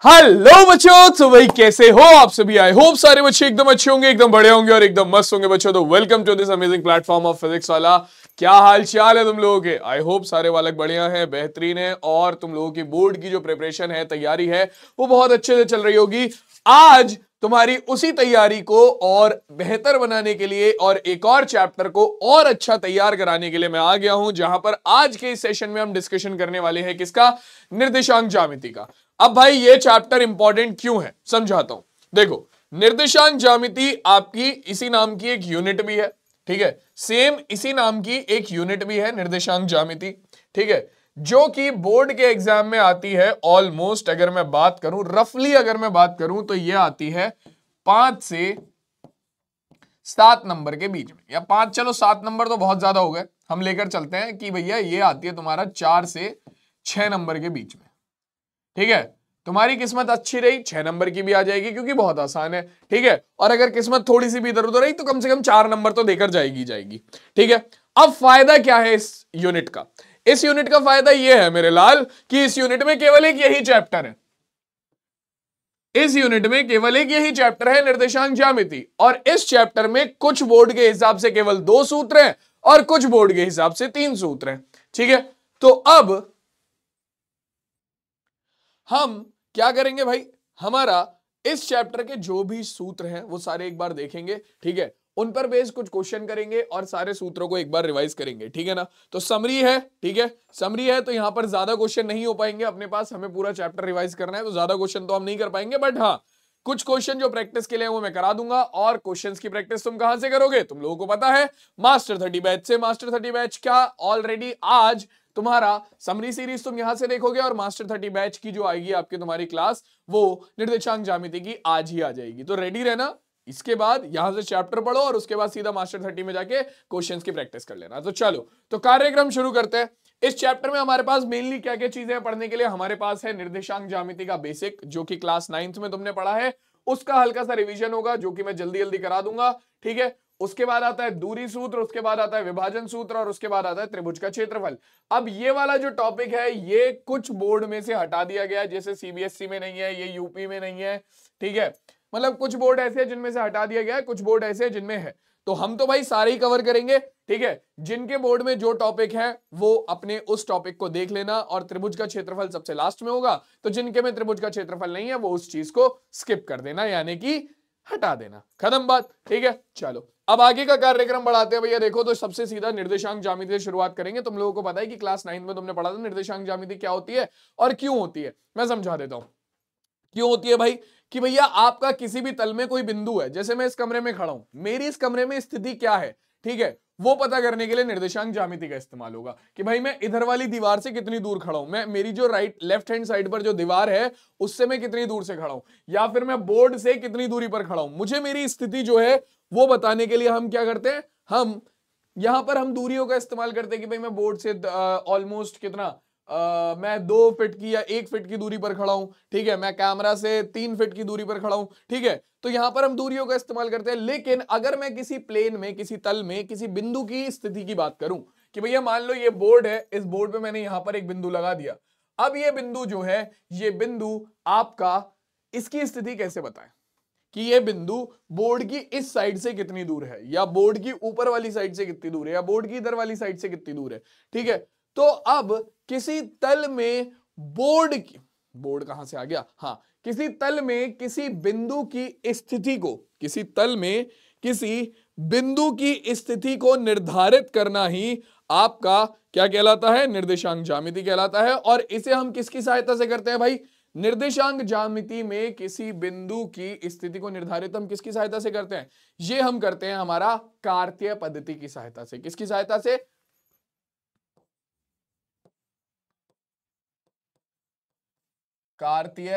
Hello बच्चों, तो भाई कैसे हो आप सभी। आई होप सारे बच्चे एकदम अच्छे होंगे, एकदम बढ़िया होंगे और एकदम मस्त होंगे बच्चों। तो welcome to this amazing platform of Physics Wallah. क्या हाल चाल है तुम लोगों के। आई होप सारे बालक बढ़िया है, बेहतरीन है और तुम लोगों की बोर्ड की जो प्रिपरेशन है, तैयारी है, वो बहुत अच्छे से चल रही होगी। आज तुम्हारी उसी तैयारी को और बेहतर बनाने के लिए और एक और चैप्टर को और अच्छा तैयार कराने के लिए मैं आ गया हूं, जहां पर आज के इस सेशन में हम डिस्कशन करने वाले हैं किसका, निर्देशांक ज्यामिति का। अब भाई ये चैप्टर इंपॉर्टेंट क्यों है समझाता हूं। देखो, निर्देशांक ज्यामिति आपकी इसी नाम की एक यूनिट भी है, ठीक है। सेम इसी नाम की एक यूनिट भी है निर्देशांक ज्यामिति, ठीक है, जो कि बोर्ड के एग्जाम में आती है ऑलमोस्ट। अगर मैं बात करूं रफली, अगर मैं बात करूं तो ये आती है 5 से 7 नंबर के बीच में, या 5, चलो 7 नंबर तो बहुत ज्यादा हो गए, हम लेकर चलते हैं कि भैया ये आती है तुम्हारा 4 से 6 नंबर के बीच में, ठीक है। तुम्हारी किस्मत अच्छी रही 6 नंबर की भी आ जाएगी क्योंकि बहुत आसान है, ठीक है। और अगर किस्मत थोड़ी सी भी इधर उधर रही तो कम से कम 4 नंबर तो देकर जाएगी, ठीक है। अब फायदा क्या है इस यूनिट का। इस यूनिट का फायदा यह है मेरे लाल कि इस यूनिट में केवल एक यही चैप्टर है। इस यूनिट में केवल एक यही चैप्टर है, निर्देशांक ज्यामिति। और इस चैप्टर में कुछ बोर्ड के हिसाब से केवल 2 सूत्र हैं और कुछ बोर्ड के हिसाब से 3 सूत्र हैं, ठीक है। तो अब हम क्या करेंगे भाई, हमारा इस चैप्टर के जो भी सूत्र हैं वो सारे एक बार देखेंगे, ठीक है। उन पर बेस कुछ क्वेश्चन करेंगे और सारे सूत्रों को एक बार रिवाइज करेंगे, ठीक है ना। तो समरी है, ठीक है, समरी है। तो यहां पर ज्यादा क्वेश्चन नहीं हो पाएंगे अपने पास, हमें पूरा चैप्टर रिवाइज करना है तो ज्यादा क्वेश्चन तो हम नहीं कर पाएंगे, बट हाँ कुछ क्वेश्चन जो प्रैक्टिस के लिए वो मैं करा दूंगा। और क्वेश्चंस की प्रैक्टिस तुम कहां से करोगे, तुम लोगों को पता है, मास्टर 30 बैच से। मास्टर 30 बैच का ऑलरेडी आज तुम्हारा समरी सीरीज तुम यहां से देखोगे और मास्टर 30 बैच की जो आएगी आपकी तुम्हारी क्लास, वो निर्देशांक ज्यामिति की आज ही आ जाएगी। तो रेडी रहना, इसके बाद यहां से चैप्टर पढ़ो और उसके बाद सीधा मास्टर 30 में जाके क्वेश्चंस की प्रैक्टिस कर लेना। तो चलो, तो कार्यक्रम शुरू करते हैं। इस चैप्टर में हमारे पास मेनली क्या क्या चीजें पढ़ने के लिए, हमारे पास है निर्देशांक ज्यामिति का बेसिक, जो कि क्लास 9th में तुमने पढ़ा है, उसका हल्का सा रिवीजन होगा जो कि मैं जल्दी जल्दी करा दूंगा, ठीक है। उसके बाद आता है दूरी सूत्र, उसके बाद आता है विभाजन सूत्र और उसके बाद आता है त्रिभुज का क्षेत्रफल। अब ये वाला जो टॉपिक है ये कुछ बोर्ड में से हटा दिया गया है, जैसे सीबीएसई में नहीं है, ये यूपी में नहीं है, ठीक है। मतलब कुछ बोर्ड ऐसे हैं जिनमें से हटा दिया गया है, कुछ बोर्ड ऐसे हैं जिनमें है। तो हम तो भाई सारे ही कवर करेंगे, ठीक है। जिनके बोर्ड में जो टॉपिक है वो अपने उस टॉपिक को देख लेना, और त्रिभुज का क्षेत्रफल सबसे लास्ट में होगा। तो जिनके में त्रिभुज का क्षेत्रफल नहीं है वो उस चीज को स्किप कर देना, यानी कि हटा देना, खत्म बात, ठीक है। चलो अब आगे का कार्यक्रम बढ़ाते हैं भैया। देखो, तो सबसे सीधा निर्देशांक ज्यामिति से शुरुआत करेंगे। तुम लोगों को पता है कि क्लास 9 में तुमने पढ़ा था निर्देशांक ज्यामिति क्या होती है और क्यों होती है। मैं समझा देता हूं क्यों होती है भाई। कि भैया आपका किसी भी तल में कोई बिंदु है, जैसे मैं इस कमरे में खड़ा हूं, मेरी इस कमरे में स्थिति क्या है, ठीक है, वो पता करने के लिए निर्देशांक ज्यामिति का इस्तेमाल होगा। कि भाई मैं इधर वाली दीवार से कितनी दूर खड़ा हूं, मैं मेरी जो लेफ्ट हैंड साइड पर जो दीवार है उससे मैं कितनी दूर से खड़ा हूं, या फिर मैं बोर्ड से कितनी दूरी पर खड़ा हूं, मुझे मेरी स्थिति जो है वो बताने के लिए हम क्या करते हैं, हम यहां पर हम दूरियों का इस्तेमाल करते हैं। कि भाई मैं बोर्ड से ऑलमोस्ट कितना मैं 2 फीट की या 1 फीट की दूरी पर खड़ा हूं, ठीक है, मैं कैमरा से 3 फीट की दूरी पर खड़ा हूं, ठीक है। तो यहां पर हम दूरियों का इस्तेमाल करते हैं। लेकिन अगर मैं किसी प्लेन में, किसी तल में, किसी बिंदु की स्थिति की बात करूं, कि भैया मान लो ये बोर्ड है, इस बोर्ड पे मैंने यहां पर एक बिंदु लगा दिया। अब ये बिंदु जो है, ये बिंदु आपका, इसकी स्थिति कैसे बताएं कि ये बिंदु बोर्ड की इस साइड से कितनी दूर है, या बोर्ड की ऊपर वाली साइड से कितनी दूर है, या बोर्ड की इधर वाली साइड से कितनी दूर है, ठीक है। तो अब किसी तल में बोर्ड कहां से आ गया, हाँ, किसी तल में किसी बिंदु की स्थिति को, किसी तल में किसी बिंदु की स्थिति को निर्धारित करना ही आपका क्या कहलाता है, निर्देशांक ज्यामिति कहलाता है। और इसे हम किसकी सहायता से करते हैं भाई, निर्देशांक ज्यामिति में किसी बिंदु की स्थिति को निर्धारित हम किसकी सहायता से करते हैं, ये हम करते हैं हमारा कार्तीय पद्धति की सहायता से। किसकी सहायता से, कार्तीय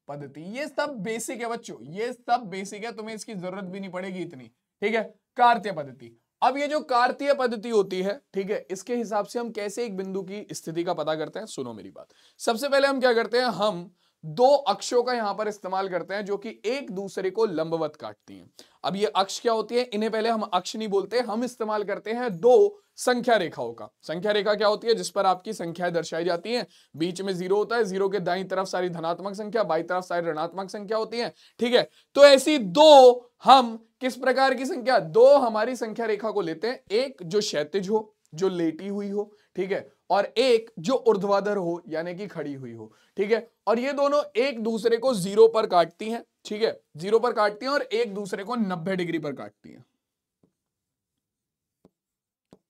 पद्धति। ये सब बेसिक है बच्चों, ये सब बेसिक है, तुम्हें इसकी जरूरत भी नहीं पड़ेगी इतनी, ठीक है। कार्तीय पद्धति। अब ये जो कार्तीय पद्धति होती है, ठीक है, इसके हिसाब से हम कैसे एक बिंदु की स्थिति का पता करते हैं, सुनो मेरी बात। सबसे पहले हम क्या करते हैं, हम दो अक्षों का यहां पर इस्तेमाल करते हैं जो कि एक दूसरे को लंबवत काटती हैं। अब ये अक्ष क्या होती है, इन्हें पहले हम अक्ष नहीं बोलते, हम इस्तेमाल करते हैं दो संख्या रेखाओं का। संख्या रेखा क्या होती है, जिस पर आपकी संख्याएं दर्शाई जाती हैं, बीच में जीरो होता है, जीरो के दाईं तरफ सारी धनात्मक संख्या, बाईं तरफ सारी ऋणात्मक संख्या होती है। ठीक है, तो ऐसी दो हम किस प्रकार की संख्या, दो हमारी संख्या रेखा को लेते हैं, एक जो क्षैतिज हो, जो लेटी हुई हो, ठीक है, और एक जो ऊर्ध्वाधर हो यानी कि खड़ी हुई हो। ठीक है, और ये दोनों एक दूसरे को जीरो पर काटती हैं। ठीक है, जीरो पर काटती हैं और एक दूसरे को 90 डिग्री पर काटती हैं।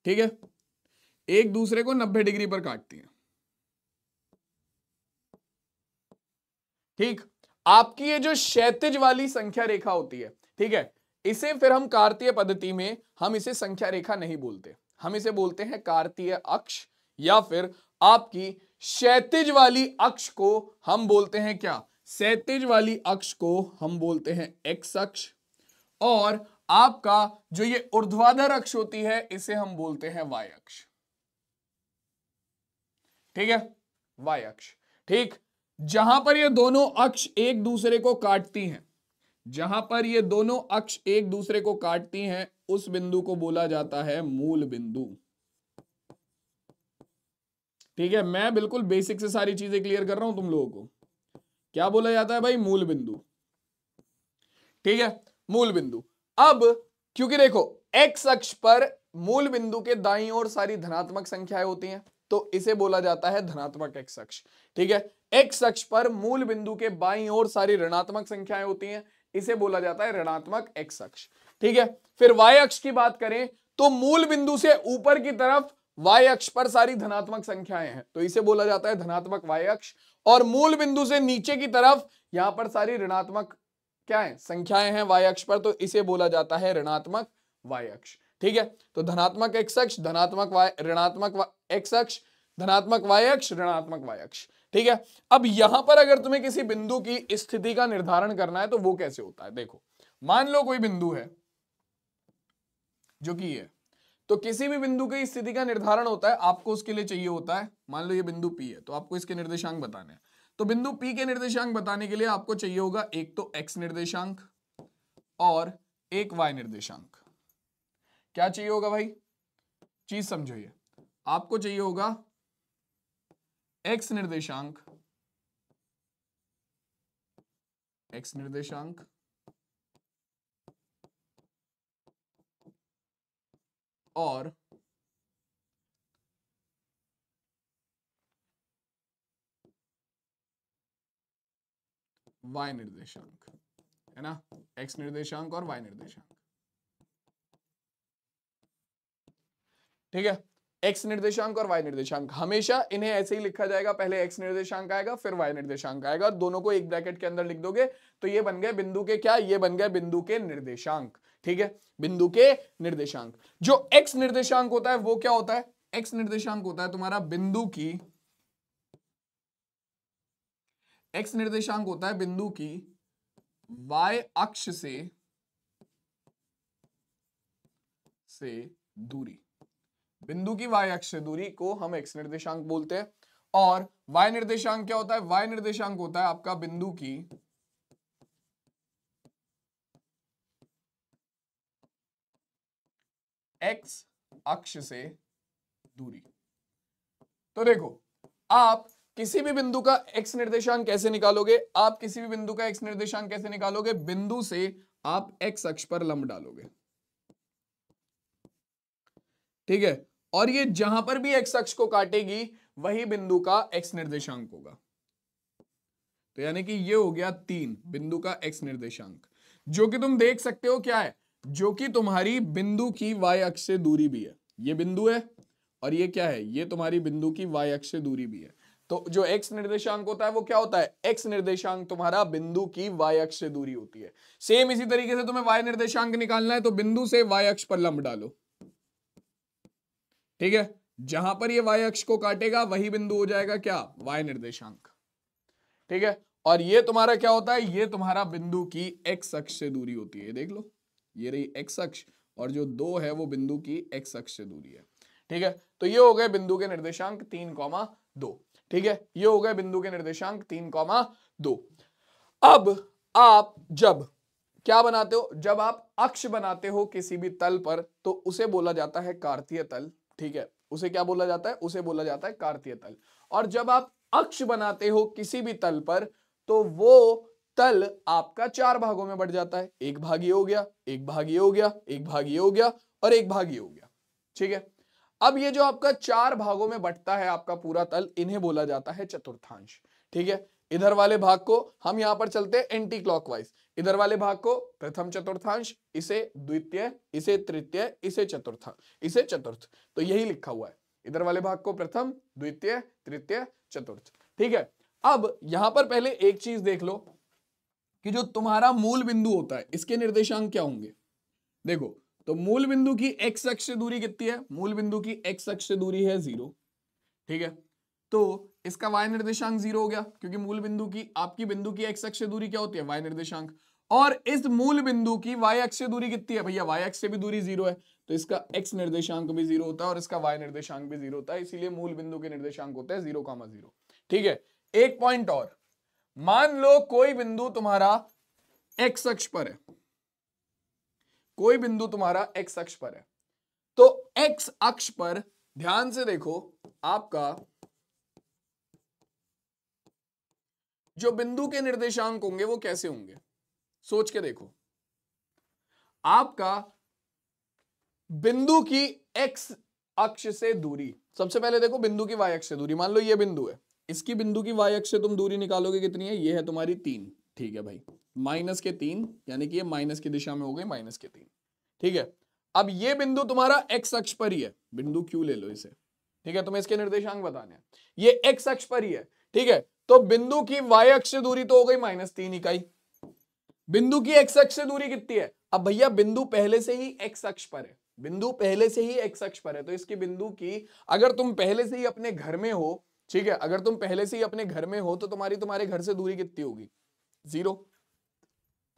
ठीक है, एक दूसरे को 90 डिग्री पर काटती हैं। ठीक, आपकी ये जो क्षैतिज वाली संख्या रेखा होती है, ठीक है, इसे फिर हम कार्तीय पद्धति में हम इसे संख्या रेखा नहीं बोलते, हम इसे बोलते हैं कार्तीय अक्ष, या फिर आपकी क्षैतिज वाली अक्ष को हम बोलते हैं क्या, क्षैतिज वाली अक्ष को हम बोलते हैं एक्स अक्ष, और आपका जो ये ऊर्ध्वाधर अक्ष होती है इसे हम बोलते हैं वाई अक्ष। ठीक है, वाई अक्ष। ठीक, जहां पर ये दोनों अक्ष एक दूसरे को काटती हैं, जहां पर ये दोनों अक्ष एक दूसरे को काटती हैं, उस बिंदु को बोला जाता है मूल बिंदु। ठीक है, मैं बिल्कुल बेसिक से सारी चीजें क्लियर कर रहा हूं तुम लोगों को। क्या बोला जाता है भाई, मूल बिंदु। ठीक है, मूल बिंदु। अब क्योंकि देखो एक्स अक्ष पर मूल बिंदु के दाईं ओर सारी धनात्मक संख्याएं होती हैं, तो इसे बोला जाता है धनात्मक एक्स अक्ष। ठीक है, एक्स अक्ष पर मूल बिंदु के बाईं ओर सारी ऋणात्मक संख्याएं होती हैं, इसे बोला जाता है ऋणात्मक एक्स अक्ष। ठीक है, फिर वाई अक्ष की बात करें तो मूल बिंदु से ऊपर की तरफ वाई अक्ष पर सारी धनात्मक संख्याएं हैं, तो इसे बोला जाता है धनात्मक वाई अक्ष, और मूल बिंदु से नीचे की तरफ यहां पर सारी ऋणात्मक क्या है, संख्याएं हैं वाई अक्ष पर, तो इसे बोला जाता है ऋणात्मक वाई अक्ष। ठीक है, तो धनात्मक एक्स अक्ष, धनात्मक वाई, ऋणात्मक एक्स अक्ष, धनात्मक वाई अक्ष, ऋणात्मक वाई अक्ष। ठीक है, अब यहां पर अगर तुम्हें किसी बिंदु की स्थिति का निर्धारण करना है तो वो कैसे होता है, देखो मान लो कोई बिंदु है जो कि ये, तो किसी भी बिंदु की स्थिति का निर्धारण होता है, आपको उसके लिए चाहिए होता है, मान लो ये बिंदु P है तो आपको इसके निर्देशांक बताने हैं, तो बिंदु P के निर्देशांक बताने के लिए आपको चाहिए होगा एक तो x निर्देशांक और एक y निर्देशांक। क्या चाहिए होगा भाई, चीज समझो, ये आपको चाहिए होगा x निर्देशांक, x निर्देशांक और y निर्देशांक, है ना, x निर्देशांक और y निर्देशांक। ठीक है, x निर्देशांक और y निर्देशांक, हमेशा इन्हें ऐसे ही लिखा जाएगा, पहले x निर्देशांक आएगा फिर y निर्देशांक आएगा, दोनों को एक ब्रैकेट के अंदर लिख दोगे तो ये बन गए बिंदु के क्या, ये बन गए बिंदु के निर्देशांक। ठीक है, बिंदु के निर्देशांक। जो x निर्देशांक होता है वो क्या होता है, x निर्देशांक होता है तुम्हारा बिंदु की, x निर्देशांक होता है बिंदु की y अक्ष से दूरी, बिंदु की y अक्ष से दूरी को हम x निर्देशांक बोलते हैं। और y निर्देशांक क्या होता है, y निर्देशांक होता है आपका बिंदु की x अक्ष से दूरी। तो देखो आप किसी भी बिंदु का x निर्देशांक कैसे निकालोगे, आप किसी भी बिंदु का x निर्देशांक कैसे निकालोगे, बिंदु से आप x अक्ष पर लंब डालोगे। ठीक है, और ये जहां पर भी x अक्ष को काटेगी वही बिंदु का x निर्देशांक होगा। तो यानी कि ये हो गया 3 बिंदु का x निर्देशांक, जो कि तुम देख सकते हो क्या है, जो कि तुम्हारी बिंदु की y अक्ष से दूरी भी है। ये बिंदु है और ये क्या है, ये तुम्हारी बिंदु की y अक्ष से दूरी भी है। तो जो x निर्देशांक होता है वो क्या होता है, x निर्देशांक तुम्हारा बिंदु की y अक्ष से दूरी होती है। सेम इसी तरीके से तुम्हें y निर्देशांक निकालना है तो बिंदु से y अक्ष पर लंब डालो। ठीक है, जहां पर ये y अक्ष को काटेगा वही बिंदु हो जाएगा क्या, y निर्देशांक। ठीक है, और ये तुम्हारा क्या होता है, ये तुम्हारा बिंदु की x अक्ष से दूरी होती है। देख लो, ये रही x अक्ष और जो 2 है वो बिंदु की x अक्ष से दूरी है। ठीक है, तो ये हो गए बिंदु के निर्देशांक 3, 2। ठीक है, ये हो गए बिंदु के निर्देशांक 3,2। अब आप जब क्या बनाते हो, जब आप अक्ष बनाते हो किसी भी तल पर तो उसे बोला जाता है कार्तीय तल। ठीक है, उसे क्या बोला जाता है, उसे बोला जाता है कार्तीय तल। और जब आप अक्ष बनाते हो किसी भी तल पर तो वो तल आपका 4 भागों में बढ़ जाता है। एक भाग ये हो गया, एक भाग ये हो गया, एक भाग ये हो गया और एक भाग ये हो गया। ठीक है, अब ये जो आपका 4 भागों में बंटता है आपका पूरा तल, इन्हें बोला जाता है चतुर्थांश। ठीक है, इधर वाले भाग को हम यहां पर चलते हैं एंटी क्लॉकवाइज। इधर वाले भाग को प्रथम चतुर्थांश, इसे द्वितीय, इसे तृतीय, इसे चतुर्थ, इसे चतुर्थ। तो यही लिखा हुआ है, इधर वाले भाग को प्रथम, द्वितीय, तृतीय, चतुर्थ। ठीक है, अब यहां पर पहले एक चीज देख लो कि जो तुम्हारा मूल बिंदु होता है इसके निर्देशांक क्या होंगे। देखो, तो मूल बिंदु की एक्स अक्ष से दूरी कितनी है, मूल बिंदु की एक्स अक्ष से दूरी है 0। ठीक है, तो इसका y निर्देशांक 0 हो गया, क्योंकि मूल बिंदु की आपकी बिंदु की एक्स अक्ष से दूरी क्या होती है, y निर्देशांक। और इस मूल बिंदु की y अक्ष से दूरी कितनी है भैया, y अक्ष से भी दूरी 0 है, तो इसका x निर्देशांक भी 0 होता है और इसका y निर्देशांक भी 0 होता है, इसीलिए मूल बिंदु के निर्देशांक होते हैं 0,0। ठीक है, एक पॉइंट और, मान लो कोई बिंदु तुम्हारा x अक्ष पर है, कोई बिंदु तुम्हारा x अक्ष पर है, तो x अक्ष पर ध्यान से देखो, आपका जो बिंदु के निर्देशांक होंगे वो कैसे होंगे, सोच के देखो। आपका बिंदु की x अक्ष से दूरी, सबसे पहले देखो बिंदु की y अक्ष से दूरी, मान लो ये बिंदु है, इसकी बिंदु की y अक्ष से तुम दूरी निकालोगे कितनी है, ये है तुम्हारी 3। ठीक है भाई, माइनस के 3, यानी कि ये माइनस की दिशा में हो गई माइनस के 3। ठीक है, अब ये बिंदु तुम्हारा x अक्ष पर ही है, बिंदु Q ले लो इसे। ठीक है, तुम्हें इसके निर्देशांक बताने हैं, ये x अक्ष पर ही है। ठीक है, तो बिंदु की y अक्ष से दूरी तो हो गई -3 इकाई, बिंदु की x अक्ष से दूरी कितनी है, अब भैया बिंदु पहले से ही x अक्ष पर है, बिंदु पहले से ही x अक्ष पर है, तो इसकी बिंदु की, अगर तुम पहले से ही अपने घर में हो, ठीक है, अगर तुम पहले से ही अपने घर में हो तो तुम्हारे घर से दूरी कितनी होगी, 0।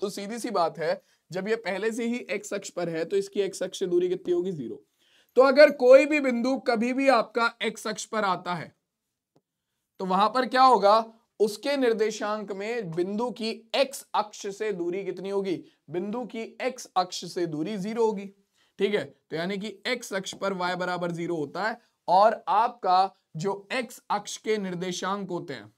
तो सीधी सी बात है, जब ये पहले से ही x अक्ष पर है तो इसकी x अक्ष से दूरी कितनी होगी, 0। तो अगर कोई भी बिंदु कभी भी आपका x अक्ष पर आता है तो वहां पर क्या होगा, उसके निर्देशांक में बिंदु की x अक्ष से दूरी कितनी होगी, बिंदु की x अक्ष से दूरी 0 होगी। ठीक है, तो यानी कि x अक्ष पर y बराबर 0 होता है और आपका जो x अक्ष के निर्देशांक होते हैं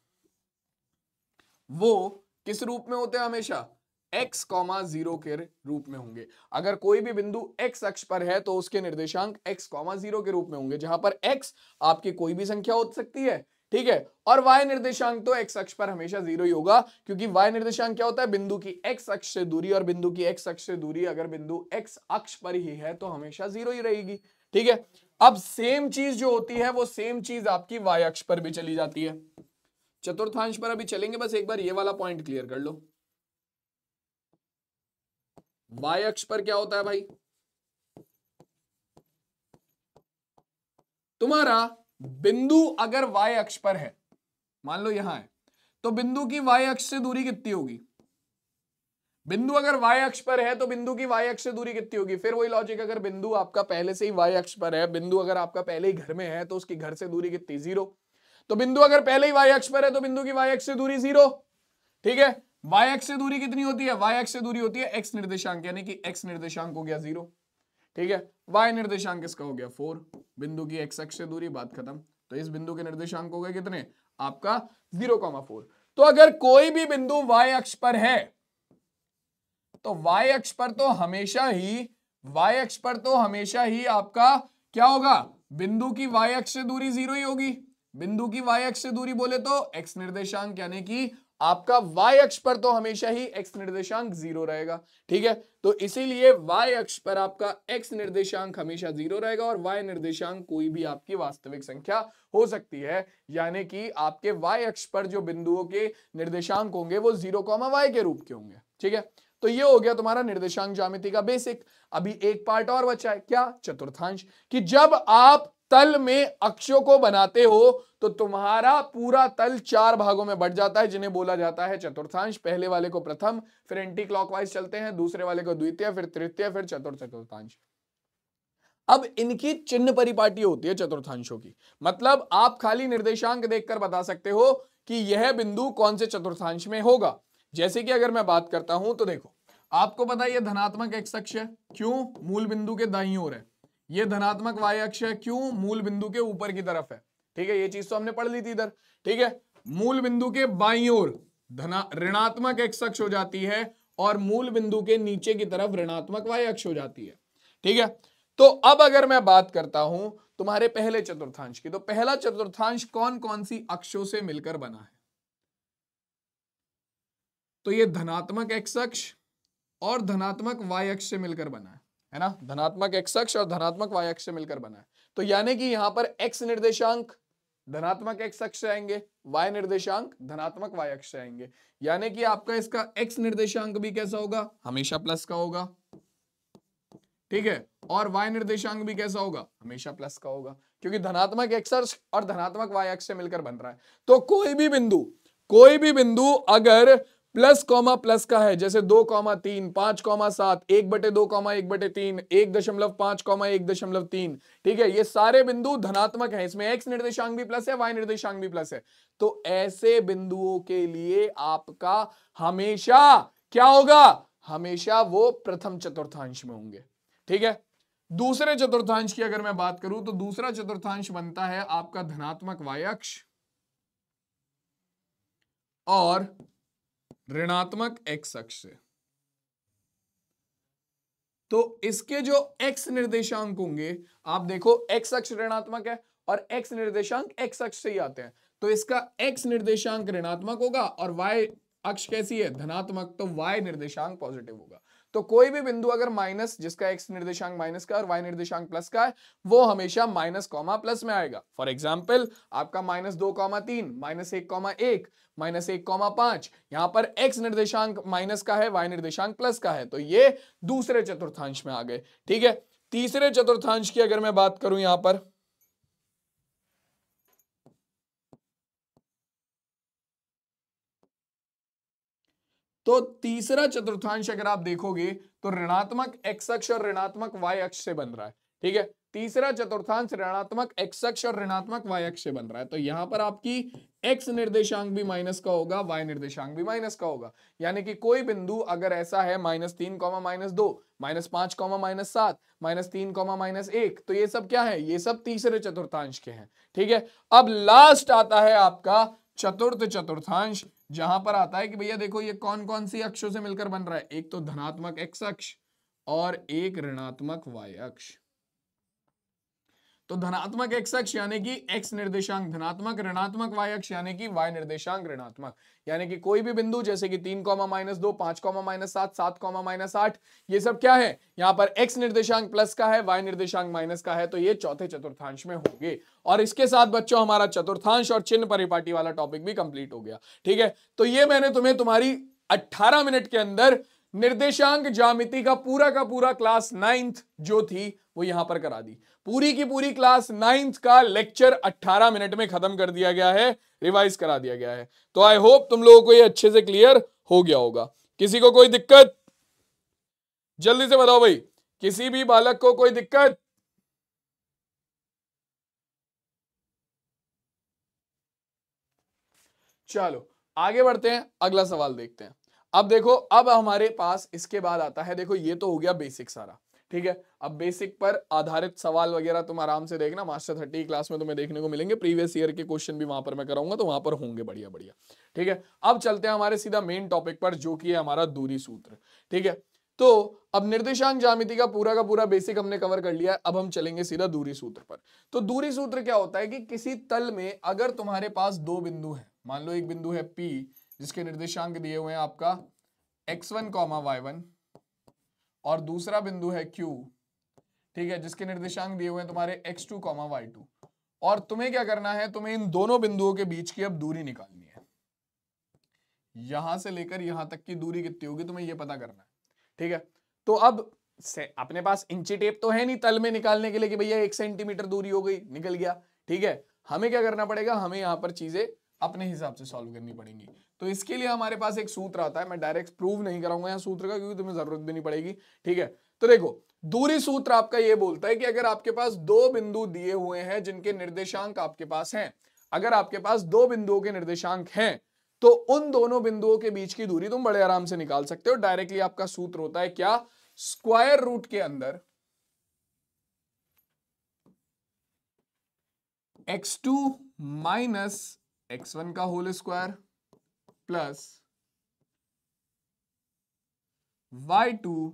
वो किस रूप में होते हैं, हमेशा x, 0 के रूप में होंगे। अगर कोई भी बिंदु x अक्ष पर है तो उसके निर्देशांक x, 0 के रूप में होंगे, जहां पर x आपकी कोई भी संख्या हो सकती है। ठीक है, और y निर्देशांक तो x अक्ष पर हमेशा 0 ही होगा, क्योंकि y निर्देशांक क्या होता है, बिंदु की x अक्ष से दूरी, और बिंदु की x अक्ष से दूरी अगर बिंदु x अक्ष पर ही है तो हमेशा 0 ही रहेगी। ठीक है, अब सेम चीज जो होती है वो सेम चीज आपकी y अक्ष पर भी चली जाती है। चतुर्थांश पर अभी चलेंगे, बस एक बार ये वाला पॉइंट क्लियर कर लो। y अक्ष पर क्या होता है भाई, तुम्हारा बिंदु अगर y अक्ष पर है, मान लो यहां है, तो बिंदु की y अक्ष से दूरी कितनी होगी, बिंदु अगर y अक्ष पर है तो बिंदु की y अक्ष से दूरी कितनी होगी, फिर वही लॉजिक, अगर बिंदु आपका पहले से ही y अक्ष पर है, बिंदु अगर आपका पहले ही घर में है तो उसकी घर से दूरी कितनी, 0। तो बिंदु अगर पहले ही y अक्ष पर है तो बिंदु की y अक्ष से दूरी 0। ठीक है, y अक्ष से दूरी कितनी होती है, y अक्ष से दूरी होती है x निर्देशांक, यानी कि x निर्देशांक हो गया 0। ठीक है, y निर्देशांक किसका हो गया 4, बिंदु की x अक्ष से दूरी, बात खत्म। तो इस बिंदु के निर्देशांक हो गए कितने, आपका 0,4। तो अगर कोई भी बिंदु y अक्ष पर है तो y अक्ष पर तो हमेशा ही आपका क्या होगा, बिंदु की y अक्ष से दूरी 0 ही होगी। बिंदु की y अक्ष से दूरी बोले तो x निर्देशांक, यानी कि आपका y अक्ष पर तो हमेशा ही x निर्देशांक 0 रहेगा। ठीक है, तो इसीलिए y अक्ष पर आपका x निर्देशांक हमेशा 0 रहेगा और y निर्देशांक कोई भी आपकी वास्तविक संख्या हो सकती है, यानी कि आपके y अक्ष पर जो बिंदुओं के निर्देशांक होंगे वो 0,y के रूप के होंगे। ठीक है, तो ये हो गया तुम्हारा निर्देशांक ज्यामिति का बेसिक। अभी एक पार्ट और बचा है, क्या, चतुर्थांश, कि जब आप तल में अक्षों को बनाते हो तो तुम्हारा पूरा तल 4 भागों में बढ़ जाता है, जिन्हें बोला जाता है चतुर्थांश। पहले वाले को प्रथम, फिर एंटी क्लॉकवाइज चलते हैं, दूसरे वाले को द्वितीय, फिर तृतीय, फिर चतुर्थ चतुर्थांश। अब इनकी चिन्ह परिपाटी होती है चतुर्थांशों की, मतलब आप खाली निर्देशांक देखकर बता सकते हो कि यह बिंदु कौन से चतुर्थांश में होगा। जैसे कि अगर मैं बात करता हूं तो देखो, आपको पता है ये धनात्मक एक्स अक्ष है, क्यों? मूल बिंदु के दाईं ओर है। ये धनात्मक वाई अक्ष है, क्यों? मूल बिंदु के ऊपर की तरफ है। ठीक है, ये चीज तो हमने पढ़ ली थी इधर। ठीक है, मूल बिंदु के बाईं ओर ऋणात्मक एक्स अक्ष हो जाती है और मूल बिंदु के नीचे की तरफ ऋणात्मक वाई अक्ष हो जाती है। ठीक है, तो अब अगर मैं बात करता हूं तुम्हारे पहले चतुर्थांश की, तो पहला चतुर्थांश कौन कौन सी अक्षों से मिलकर बना है? तो ये धनात्मक एक्स अक्ष और धनात्मक वाई अक्ष से मिलकर बना है ना? धनात्मक एक्स अक्ष और धनात्मक वाई अक्ष से मिलकर बना है। तो यानी कि यहां पर एक्स निर्देशांक धनात्मक एक्स अक्ष से आएंगे, वाई निर्देशांक धनात्मक वाई अक्ष से आएंगे। यानी कि आपका इसका एक्स निर्देशांक भी कैसा होगा? हमेशा प्लस का होगा। ठीक है, और वाई निर्देशांक भी कैसा होगा? हमेशा प्लस का होगा, क्योंकि धनात्मक एक्स अक्ष और धनात्मक वाई अक्ष से मिलकर बन रहा है। तो कोई भी बिंदु अगर प्लस कॉमा प्लस का है, जैसे 2,3, 5,7, 1/2, 1/3, 1.5, 1.3, ठीक है, ये सारे बिंदु धनात्मक हैं, इसमें एक्स निर्देशांक भी प्लस है, वाई निर्देशांक भी प्लस है। तो ऐसे बिंदुओं के लिए आपका हमेशा क्या होगा? हमेशा वो प्रथम चतुर्थांश में होंगे। ठीक है, दूसरे चतुर्थांश की अगर मैं बात करूं तो दूसरा चतुर्थांश बनता है आपका धनात्मक वाई अक्ष और ऋणात्मक एक्स अक्ष से। तो इसके जो एक्स निर्देशांक होंगे, आप देखो एक्स अक्ष ऋणात्मक है और एक्स निर्देशांक एक्स अक्ष से ही आते हैं, तो इसका एक्स निर्देशांक ऋणात्मक होगा और वाई अक्ष कैसी है? धनात्मक, तो वाई निर्देशांक पॉजिटिव होगा। तो कोई भी बिंदु अगर माइनस, जिसका एक्स निर्देशांक माइनस का और वाई निर्देशांक प्लस का है, वो हमेशा माइनस कॉमा प्लस में आएगा। फॉर एग्जाम्पल आपका -2,3, -1,1, -1,5, यहां पर एक्स निर्देशांक माइनस का है, वाई निर्देशांक प्लस का है, तो ये दूसरे चतुर्थांश में आ गए। ठीक है, तीसरे चतुर्थांश की अगर मैं बात करूं यहां पर, तो तीसरा चतुर्थांश अगर आप देखोगे तो ऋणात्मक एक्स अक्ष और ऋणात्मक वाई अक्ष से बन रहा है। ठीक है, तीसरा चतुर्थांश ऋणात्मक एक्स अक्ष और ऋणात्मक वाई अक्ष से बन रहा है। तो यहां पर आपकी एक्स निर्देशांक भी माइनस का होगा, वाई निर्देशांक भी माइनस का होगा। यानी कि कोई बिंदु अगर ऐसा है -3, -2, -5, -7, -3, -1, तो ये सब क्या है? ये सब तीसरे चतुर्थांश के हैं। ठीक है, अब लास्ट आता है आपका चतुर्थ चतुर्थांश, जहां पर आता है कि भैया देखो ये कौन कौन सी अक्षों से मिलकर बन रहा है? एक तो धनात्मक एक्स अक्ष और एक ऋणात्मक वाई अक्ष। तो धनात्मक एक्स अक्ष यानी कि एक्स निर्देशांक धनात्मक, ऋणात्मक वाई अक्ष यानी कि वाई निर्देशांक ऋणात्मक। यानी कि कोई भी बिंदु जैसे कि 3, -2, 5, -7, 7, -8, ये सब क्या है? यहां पर एक्स निर्देशांक प्लस का है, वाई निर्देशांक माइनस का है, तो ये चौथे चतुर्थांश में होंगे। और इसके साथ बच्चों हमारा चतुर्थांश और चिन्ह परिपाटी वाला टॉपिक भी कंप्लीट हो गया। ठीक है, तो ये मैंने तुम्हें तुम्हारी 18 मिनट के अंदर निर्देशांक ज्यामिति का पूरा क्लास 9th जो थी वो यहां पर करा दी। पूरी की पूरी क्लास 9th का लेक्चर 18 मिनट में खत्म कर दिया गया है, रिवाइज करा दिया गया है। तो आई होप तुम लोगों को ये अच्छे से क्लियर हो गया होगा। किसी को कोई दिक्कत? जल्दी से बताओ भाई, किसी भी बालक को कोई दिक्कत? चलो आगे बढ़ते हैं, अगला सवाल देखते हैं। अब देखो, अब हमारे पास इसके बाद आता है, देखो ये तो हो गया बेसिक सारा। ठीक है, अब बेसिक पर आधारित सवाल वगैरह तुम आराम से देखना, मास्टर 30 क्लास में तुम्हें देखने को मिलेंगे। प्रीवियस ईयर के क्वेश्चन भी वहां पर मैं कराऊंगा, तो वहां पर होंगे बढ़िया बढ़िया। ठीक है, अब चलते हैं हमारे सीधा मेन टॉपिक पर, जो कि है हमारा दूरी सूत्र। ठीक है, तो अब निर्देशांक ज्यामिति का पूरा बेसिक हमने कवर कर लिया है, अब हम चलेंगे सीधा दूरी सूत्र पर। तो दूरी सूत्र क्या होता है कि किसी तल में अगर तुम्हारे पास दो बिंदु हैं, मान लो एक बिंदु है P जिसके निर्देशांक दिए हुए हैं आपका x1, y1, और दूसरा बिंदु है Q, ठीक है, जिसके निर्देशांक दिए हुए हैं तुम्हारे x2, y2, और तुम्हें क्या करना है? तुम्हें इन दोनों बिंदुओं के बीच की अब दूरी निकालनी है। यहां से लेकर यहां तक की दूरी कितनी होगी तुम्हें यह पता करना है। ठीक है, तो अब से अपने पास इंची टेप तो है नहीं तल में निकालने के लिए कि भैया 1 सेंटीमीटर दूरी हो गई, निकल गया। ठीक है, हमें क्या करना पड़ेगा? हमें यहां पर चीजें अपने हिसाब से सॉल्व करनी पड़ेंगी। तो इसके लिए हमारे पास एक सूत्र आता है, मैं डायरेक्ट प्रूव नहीं कराऊंगा यहाँ सूत्र का क्योंकि तुम्हें जरूरत भी नहीं पड़ेगी, ठीक है। तो देखो दूरी सूत्र आपका ये बोलता है कि अगर आपके पास दो बिंदु दिए हुए हैं जिनके निर्देशांक आपके पास हैं, अगर आपके पास दो बिंदुओं के निर्देशांक हैं तो उन दोनों बिंदुओं के बीच की दूरी तुम बड़े आराम से निकाल सकते हो। डायरेक्टली आपका सूत्र होता है क्या, स्क्वायर रूट के अंदर x2 माइनस x1 का whole square plus y2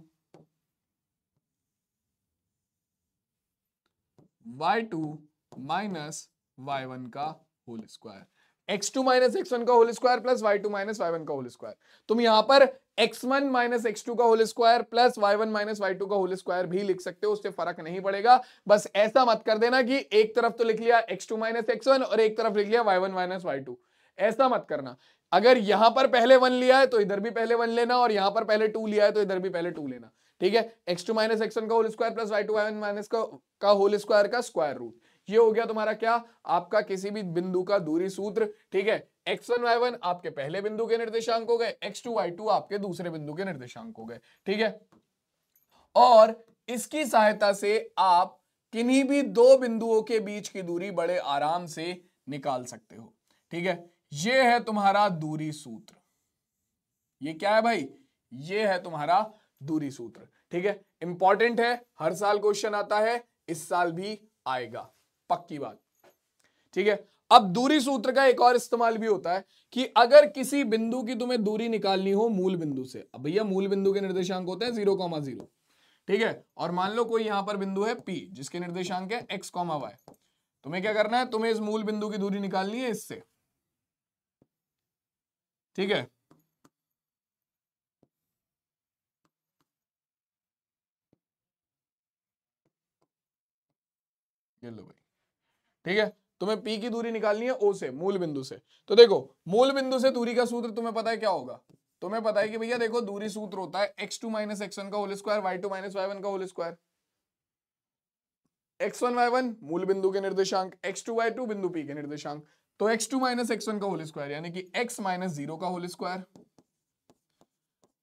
minus y1 का whole square, x2 minus x1 का whole square plus y2 minus y1 का होल स्क्वायर। तुम यहां पर x1 माइनस x2 का whole square plus y1 minus y2 का whole square भी लिख सकते हो, उससे फर्क नहीं पड़ेगा। बस ऐसा मत कर देना कि एक तरफ तो लिख लिया x2 माइनस x1 और एक तरफ लिख लिया y1 माइनस y2, ऐसा मत करना। अगर यहां पर पहले 1 लिया है तो इधर भी पहले 1 लेना, और यहां पर पहले 2 लिया है तो इधर भी पहले 2 लेना, ठीक है। x2 माइनस x1 का whole square plus y2 y1 minus का होल स्क्वायर का स्क्वायर रूट, ये हो गया तुम्हारा क्या, आपका किसी भी बिंदु का दूरी सूत्र, ठीक है। x1 y1 आपके पहले बिंदु के निर्देशांक हो गए, x2 y2 आपके दूसरे बिंदु के निर्देशांक हो गए, ठीक है। और इसकी सहायता से आप किन्हीं भी दो बिंदुओं के बीच की दूरी बड़े आराम से निकाल सकते हो, ठीक है। ये है तुम्हारा दूरी सूत्र, ये क्या है भाई, ये है तुम्हारा दूरी सूत्र, ठीक है। इंपॉर्टेंट है, हर साल क्वेश्चन आता है, इस साल भी आएगा, पक्की बात, ठीक है। अब दूरी सूत्र का एक और इस्तेमाल भी होता है कि अगर किसी बिंदु की तुम्हें दूरी निकालनी हो मूल बिंदु से, अब भैया मूल बिंदु के निर्देशांक होते हैं 0,0, ठीक है। और मान लो कोई यहां पर बिंदु है P जिसके निर्देशांक है x, y, तुम्हें क्या करना है, तुम्हें इस मूल बिंदु की दूरी निकालनी है इससे, ठीक है। ये लो भाई, ठीक है, तुम्हें P की दूरी निकालनी है O से, मूल बिंदु से। तो देखो मूल बिंदु से दूरी का सूत्र तुम्हें पता है क्या होगा, तुम्हें पता है कि भैया देखो दूरी सूत्र होता है x2 माइनस x1 का whole square y2 minus y1 का होल स्क्वायर। x1 y1 मूल बिंदु के निर्देशांक, x2 y2 बिंदु P के निर्देशांक, तो x2 माइनस x1 का होल स्क्वायर यानी कि x माइनस 0 का whole square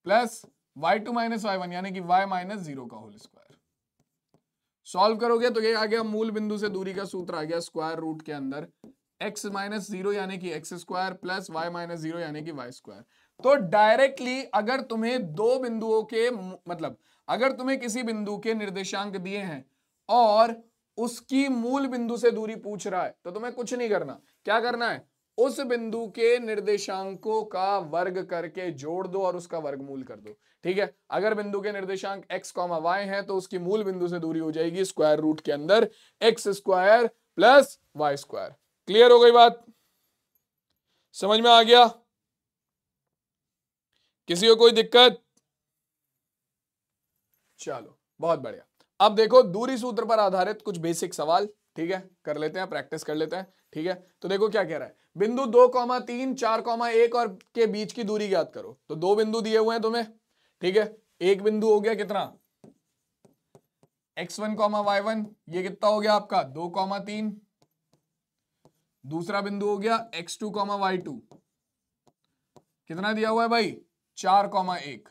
plus y2 minus y1 यानी कि y माइनस 0 का होल स्क्वायर। सॉल्व करोगे तो ये आ गया मूल बिंदु से दूरी का सूत्र आ गया स्क्वायर रूट के अंदर x माइनस 0 यानी कि x square plus y minus 0 यानी कि y स्क्वायर। तो डायरेक्टली अगर तुम्हें दो बिंदुओं के मतलब अगर तुम्हें किसी बिंदु के निर्देशांक दिए हैं और उसकी मूल बिंदु से दूरी पूछ रहा है तो तुम्हें कुछ नहीं करना, क्या करना है, उस बिंदु के निर्देशांकों का वर्ग करके जोड़ दो और उसका वर्गमूल कर दो, ठीक है। अगर बिंदु के निर्देशांक x, y हैं तो उसकी मूल बिंदु से दूरी हो जाएगी स्क्वायर रूट के अंदर x square plus y square. Clear हो गई बात, समझ में आ गया, किसी को कोई दिक्कत? चलो बहुत बढ़िया। अब देखो दूरी सूत्र पर आधारित कुछ बेसिक सवाल, ठीक है, कर लेते हैं, प्रैक्टिस कर लेते हैं, ठीक है। तो देखो क्या कह रहा है, बिंदु 2, 3, 4, 1 और के बीच की दूरी ज्ञात करो। तो दो बिंदु दिए हुए हैं तुम्हें, ठीक है। एक बिंदु हो गया कितना x1, y1, ये कितना हो गया आपका 2, 3। दूसरा बिंदु हो गया x2, y2, कितना दिया हुआ है भाई 4, 1।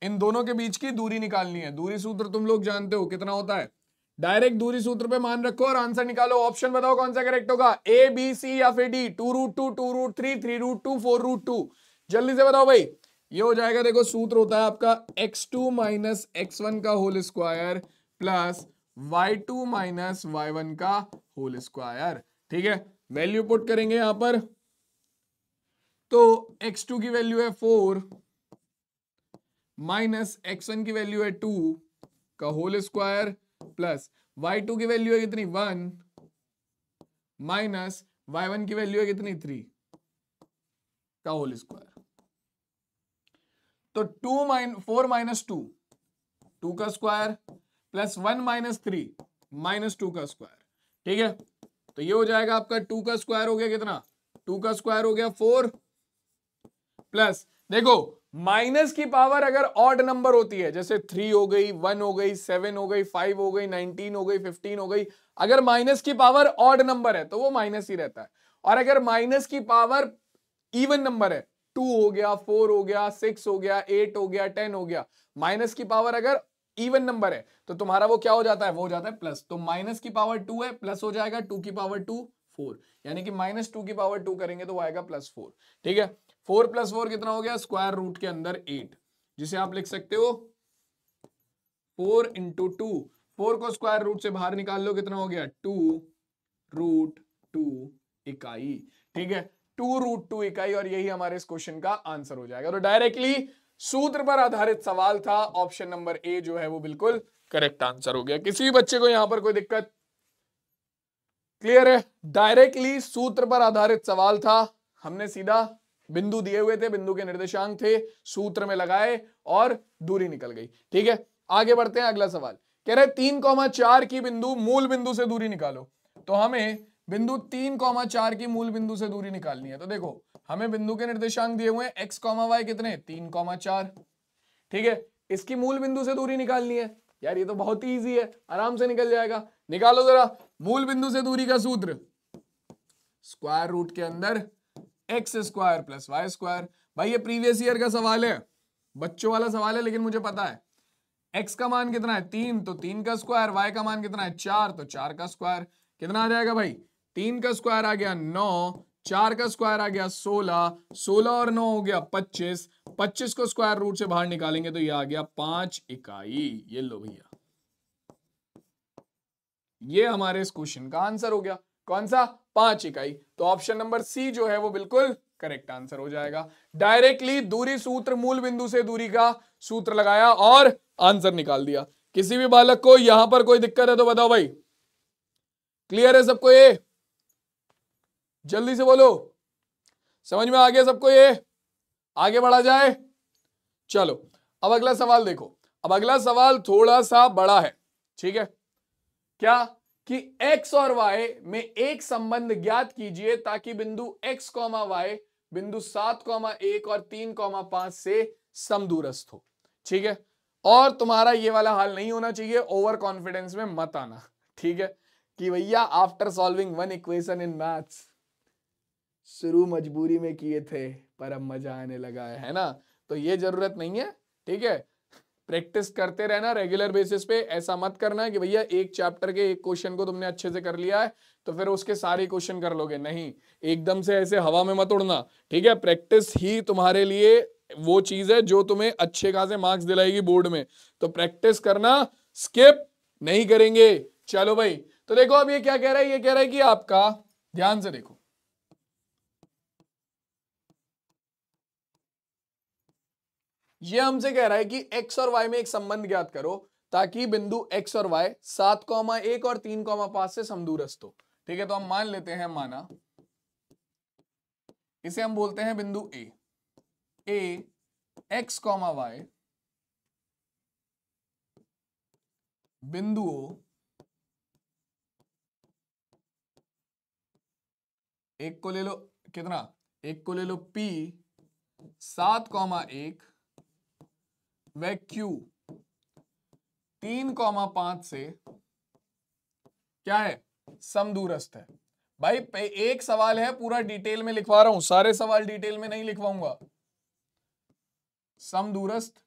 इन दोनों के बीच की दूरी निकालनी है। दूरी सूत्र तुम लोग जानते हो कितना होता है, डायरेक्ट दूरी सूत्र पे मान रखो और आंसर निकालो। ऑप्शन बताओ कौन सा करेक्ट होगा, A, B, C या फिर D, 2√2, 2√3, 3√2, 4√2, जल्दी से बताओ भाई। ये हो जाएगा, देखो सूत्र होता है आपका x2 माइनस x1 का whole square plus y2 minus y1 का होल स्क्वायर, ठीक है। वैल्यू पुट करेंगे यहां पर, तो x2 की वैल्यू है 4 माइनस x1 की वैल्यू है 2 का होल स्क्वायर प्लस y2 की वैल्यू है कितनी 1 माइनस y1 की वैल्यू है कितनी 3 का होल स्क्वायर। तो 4 माइनस 2 का स्क्वायर प्लस 1 माइनस 3 माइनस 2 का स्क्वायर, ठीक है। तो ये हो जाएगा आपका 2 का स्क्वायर हो गया कितना, 2 का स्क्वायर हो गया 4 प्लस, देखो माइनस की पावर अगर ऑड नंबर होती है जैसे 3 हो गई, 1 हो गई, 7 हो गई, 5 हो गई, 19 हो गई, 15 हो गई, अगर माइनस की पावर ऑड नंबर है तो वो माइनस ही रहता है। और अगर माइनस की पावर इवन नंबर है, 2 हो गया, 4 हो गया, 6 हो गया, 8 हो गया, 10 हो गया, माइनस की पावर अगर इवन नंबर है तो तुम्हारा वो क्या हो जाता है, वो हो जाता है प्लस। तो माइनस की पावर 2 है, प्लस हो जाएगा 2 की पावर 2 4, यानी कि -2 की पावर 2 करेंगे तो वो आएगा +4। ठीक है, 4 + 4 कितना हो गया, स्क्वायर रूट के अंदर 8, जिसे आप लिख सकते हो 4 × 2। 4 को स्क्वायर रूट से बाहर निकाल लो, कितना हो गया 2√2 इकाई। ठीक है, 2√2 इकाई, और यही हमारे इस क्वेश्चन का आंसर हो जाएगा। तो डायरेक्टली सूत्र पर आधारित सवाल था, ऑप्शन नंबर ए जो है वो बिल्कुल करेक्ट आंसर हो गया। किसी भी बच्चे को यहां पर कोई दिक्कत? क्लियर है, डायरेक्टली सूत्र पर आधारित सवाल था, हमने सीधा बिंदु दिए हुए थे, बिंदु के निर्देशांक थे, सूत्र में लगाए और दूरी निकल गई। ठीक है, आगे बढ़ते हैं, अगला सवाल कह रहे 3,4 की बिंदु मूल बिंदु से दूरी निकालो। तो हमें बिंदु 3,4 की मूल बिंदु से दूरी निकालनी है। तो देखो हमें बिंदु के निर्देशांक दिए हुए हैं x, y कितने 3,4। ठीक है, इसकी मूल बिंदु से दूरी निकालनी है। यार ये तो बहुत ही इजी है, आराम से निकल जाएगा। निकालो जरा, मूल बिंदु से दूरी का सूत्र स्क्वायर रूट के अंदर x² + y²। भाई ये प्रीवियस ईयर का सवाल है, बच्चों वाला सवाल है, लेकिन मुझे पता है x का मान कितना है 3, तो 3 का स्क्वायर, y का मान कितना है 4, तो 4 का स्क्वायर। कितना आ जाएगा भाई, 3 का स्क्वायर आ गया 9, 4 का स्क्वायर आ गया 16, 16 और 9 हो गया 25, 25 को स्क्वायर रूट से बाहर निकालेंगे तो ये आ गया 5 इकाई। ये लो भैया, ये हमारे इस क्वेश्चन का आंसर हो गया। कौन सा, 5 इकाई। तो ऑप्शन नंबर सी जो है वो बिल्कुल करेक्ट आंसर हो जाएगा। डायरेक्टली दूरी सूत्र, मूल बिंदु से दूरी का सूत्र लगाया और आंसर निकाल दिया। किसी भी बालक को यहां पर कोई दिक्कत है तो बताओ भाई, क्लियर है सबको? ये जल्दी से बोलो, समझ में आ गया सबको? ये आगे बढ़ा जाए, चलो अब अगला सवाल देखो। अब अगला सवाल थोड़ा सा बड़ा है। ठीक है, क्या कि x और y में एक संबंध ज्ञात कीजिए ताकि बिंदु x, y बिंदु 7,1 और 3,5 से समदूरस्थ हो। ठीक है, और तुम्हारा ये वाला हाल नहीं होना चाहिए, ओवर कॉन्फिडेंस में मत आना। ठीक है, कि भैया after solving one equation in maths, शुरू मजबूरी में किए थे पर अब मजा आने लगा है ना? तो ये जरूरत नहीं है। ठीक है, प्रैक्टिस करते रहना रेगुलर बेसिस पे। ऐसा मत करना कि भैया एक चैप्टर के एक क्वेश्चन को तुमने अच्छे से कर लिया है तो फिर उसके सारे क्वेश्चन कर लोगे, नहीं, एकदम से ऐसे हवा में मत उड़ना। ठीक है, प्रैक्टिस ही तुम्हारे लिए वो चीज है जो तुम्हें अच्छे खासे मार्क्स दिलाएगी बोर्ड में। तो प्रैक्टिस करना, स्किप नहीं करेंगे। चलो भाई, तो देखो अब ये क्या कह रहा है, ये कह रहा है कि आपका, ध्यान से देखो, ये हमसे कह रहा है कि x और y में एक संबंध ज्ञात करो ताकि बिंदु x और y 7,1 और 3,5 से समदूरस्थ हो। ठीक है, तो हम मान लेते हैं, माना इसे हम बोलते हैं बिंदु a x, y बिंदु O, एक को ले लो, कितना, एक को ले लो P 7,1 व Q 3,5 से क्या है, समदूरस्थ है। भाई एक सवाल है, पूरा डिटेल में लिखवा रहा हूं, सारे सवाल डिटेल में नहीं लिखवाऊंगा। समदूरस्थ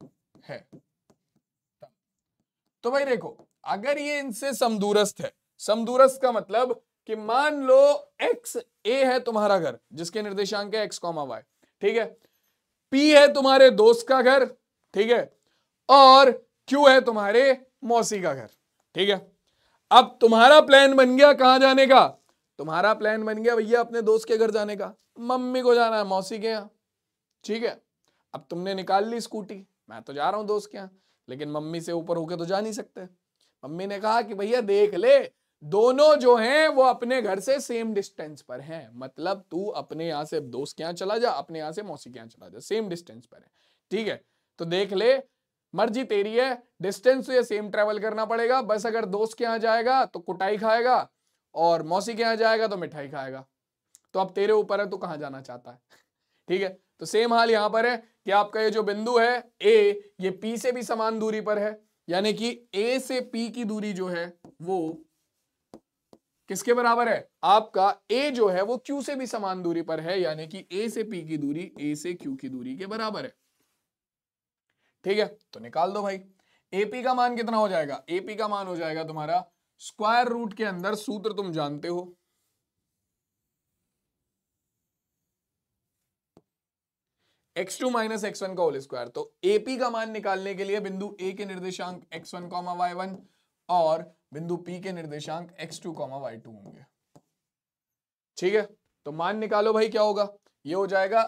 है, तो भाई देखो अगर ये इनसे समदूरस्थ है, समदूरस्थ का मतलब कि मान लो x a है तुम्हारा घर जिसके निर्देशांक है x, y। ठीक है, p है तुम्हारे दोस्त का घर। ठीक है, और q है तुम्हारे मौसी का घर। ठीक है, अब तुम्हारा प्लान बन गया कहां जाने का, तुम्हारा प्लान बन गया भैया अपने दोस्त के घर जाने का, मम्मी को जाना है मौसी के यहाँ। ठीक है, अब तुमने निकाल ली स्कूटी, मैं तो जा रहा हूं दोस्त के यहाँ, लेकिन मम्मी से ऊपर होके तो जा नहीं सकते। मम्मी ने कहा कि भैया देख ले, दोनों जो हैं वो अपने घर से सेम डिस्टेंस पर हैं, मतलब तू अपने यहाँ से दोस्त के यहाँ चला जा, अपने यहाँ से मौसी के यहाँ चला जा, सेम डिस्टेंस पर है। ठीक है, तो देख ले, मर्जी तेरी है, डिस्टेंस तो ये सेम ट्रेवल करना पड़ेगा, बस अगर दोस्त के यहाँ जाएगा तो कुटाई खाएगा और मौसी के यहाँ जाएगा तो मिठाई खाएगा। तो अब तेरे ऊपर है, तू कहाँ जाना चाहता है। ठीक है, तो सेम हाल यहां पर है कि आपका ये जो बिंदु है A, ये P से भी समान दूरी पर है, यानी कि A से P की दूरी जो है वो किसके बराबर है? आपका a जो है वो q से भी समान दूरी पर है, यानी कि a से p की दूरी a से q की दूरी के बराबर है। ठीक है, तो निकाल दो भाई। AP का मान कितना हो जाएगा? AP का मान हो जाएगा तुम्हारा स्क्वायर रूट के अंदर, सूत्र तुम जानते हो, x2 माइनस x1 का होल स्क्वायर। तो AP का मान निकालने के लिए बिंदु A के निर्देशांक x1, y1 और बिंदु P के निर्देशांक x2, y2 होंगे। ठीक है, तो मान निकालो भाई, क्या होगा? ये हो जाएगा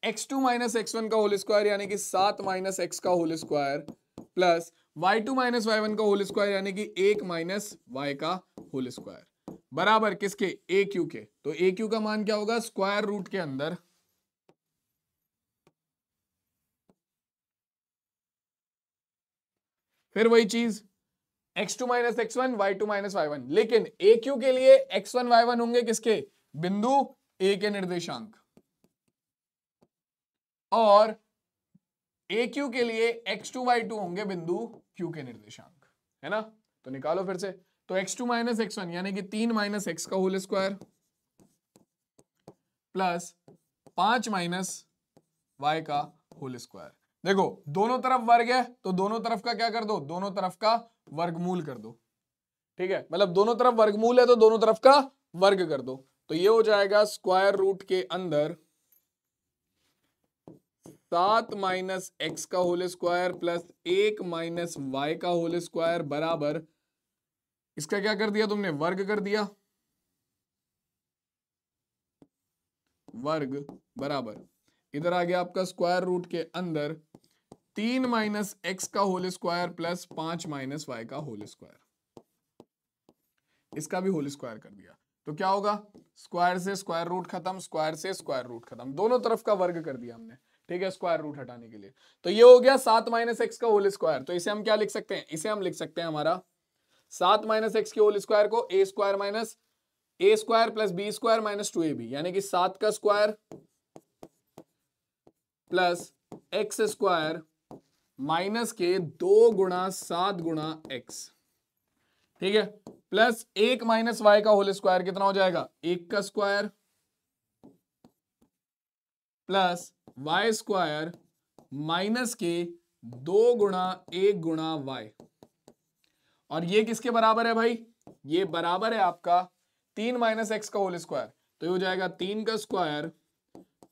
x2 माइनस x1 का होल स्क्वायर यानी कि 7 माइनस x का whole square plus y2 minus y1 का होल स्क्वायर यानी कि 1 माइनस y का होल स्क्वायर बराबर किसके? AQ के। तो AQ का मान क्या होगा? स्क्वायर रूट के अंदर फिर वही चीज x2 minus x1, y2 minus y1, लेकिन AQ के लिए x1 y1 होंगे किसके? बिंदु A के निर्देशांक, और AQ के लिए x2 y2 होंगे बिंदु Q के निर्देशांक, है ना? तो निकालो फिर से। तो x2 माइनस x1 यानी कि 3 माइनस x का whole square plus 5 minus y का होल स्क्वायर। देखो दोनों तरफ वर्ग है तो दोनों तरफ का क्या कर दो? दोनों तरफ का वर्गमूल कर दो। ठीक है, मतलब दोनों तरफ वर्गमूल है तो दोनों तरफ का वर्ग कर दो। तो ये हो जाएगा स्क्वायर रूट के अंदर 7 माइनस एक्स का whole square plus 1 minus y का होल स्क्वायर बराबर, इसका क्या कर दिया तुमने? वर्ग कर दिया। वर्ग बराबर इधर आ गया आपका स्क्वायर रूट के अंदर 3 माइनस एक्स का whole square plus 5 minus y का होल स्क्वायर, इसका भी होल स्क्वायर कर दिया। तो क्या होगा? स्क्वायर से स्क्वायर रूट खत्म, स्क्वायर से स्क्वायर रूट खत्म, दोनों तरफ का वर्ग कर दिया हमने। ठीक है, स्क्वायर रूट हटाने के लिए। तो ये हो गया 7 माइनस एक्स का होल स्क्वायर। तो इसे हम क्या लिख सकते हैं? इसे हम लिख सकते हैं हमारा 7 माइनस एक्स के होल स्क्वायर को a square minus a square plus b square minus 2ab, यानी कि 7 का square plus x square minus के 2 गुणा 7 गुणा एक्स। ठीक है, प्लस 1 माइनस वाई का होल स्क्वायर कितना हो जाएगा? 1 का square plus y square minus के 2 गुणा 1 गुणा वाई, और ये किसके बराबर है भाई? ये बराबर है आपका 3 माइनस एक्स का होल स्क्वायर। तो ये हो जाएगा 3 का square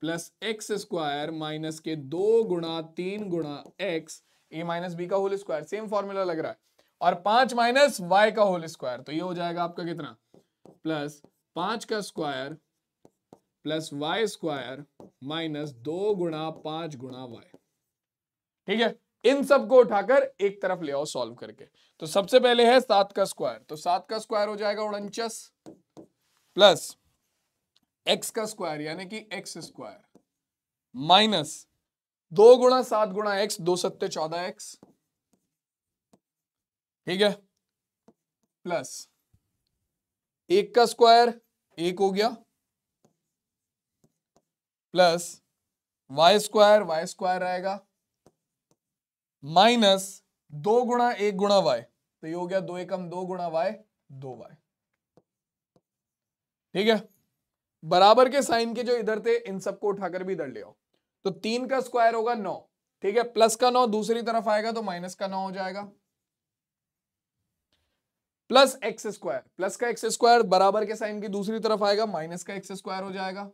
plus x square minus के 2 गुणा 3 गुणा एक्स, ए माइनस बी का होल स्क्वायर, सेम फॉर्मूला लग रहा है, और 5 माइनस वाई का होल स्क्वायर। तो ये हो जाएगा आपका कितना? प्लस 5 का square plus y square minus 2 गुणा 5 गुणा वाई। ठीक है, इन सबको उठाकर एक तरफ ले आओ सॉल्व करके। तो सबसे पहले है 7 का स्क्वायर, तो 7 का स्क्वायर हो जाएगा 49 प्लस एक्स का स्क्वायर यानी कि एक्स स्क्वायर माइनस 2 गुणा 7 गुणा एक्स, 2 सत्ते 14 एक्स। ठीक है, प्लस 1 का स्क्वायर 1 हो गया प्लस वाई स्क्वायर रहेगा माइनस 2 गुणा 1 गुणा वाई, तो ये हो गया 2 एकम 2 गुणा वाई 2 वाई। ठीक है, बराबर के साइन के जो इधर थे इन सबको उठाकर भी इधर ले आओ। तो 3 का स्क्वायर होगा 9, ठीक है, प्लस का 9 दूसरी तरफ आएगा तो माइनस का 9 हो जाएगा, प्लस एक्स स्क्वायर, प्लस का एक्स स्क्वायर बराबर के साइन की दूसरी तरफ आएगा, माइनस का एक्स स्क्वायर हो जाएगा,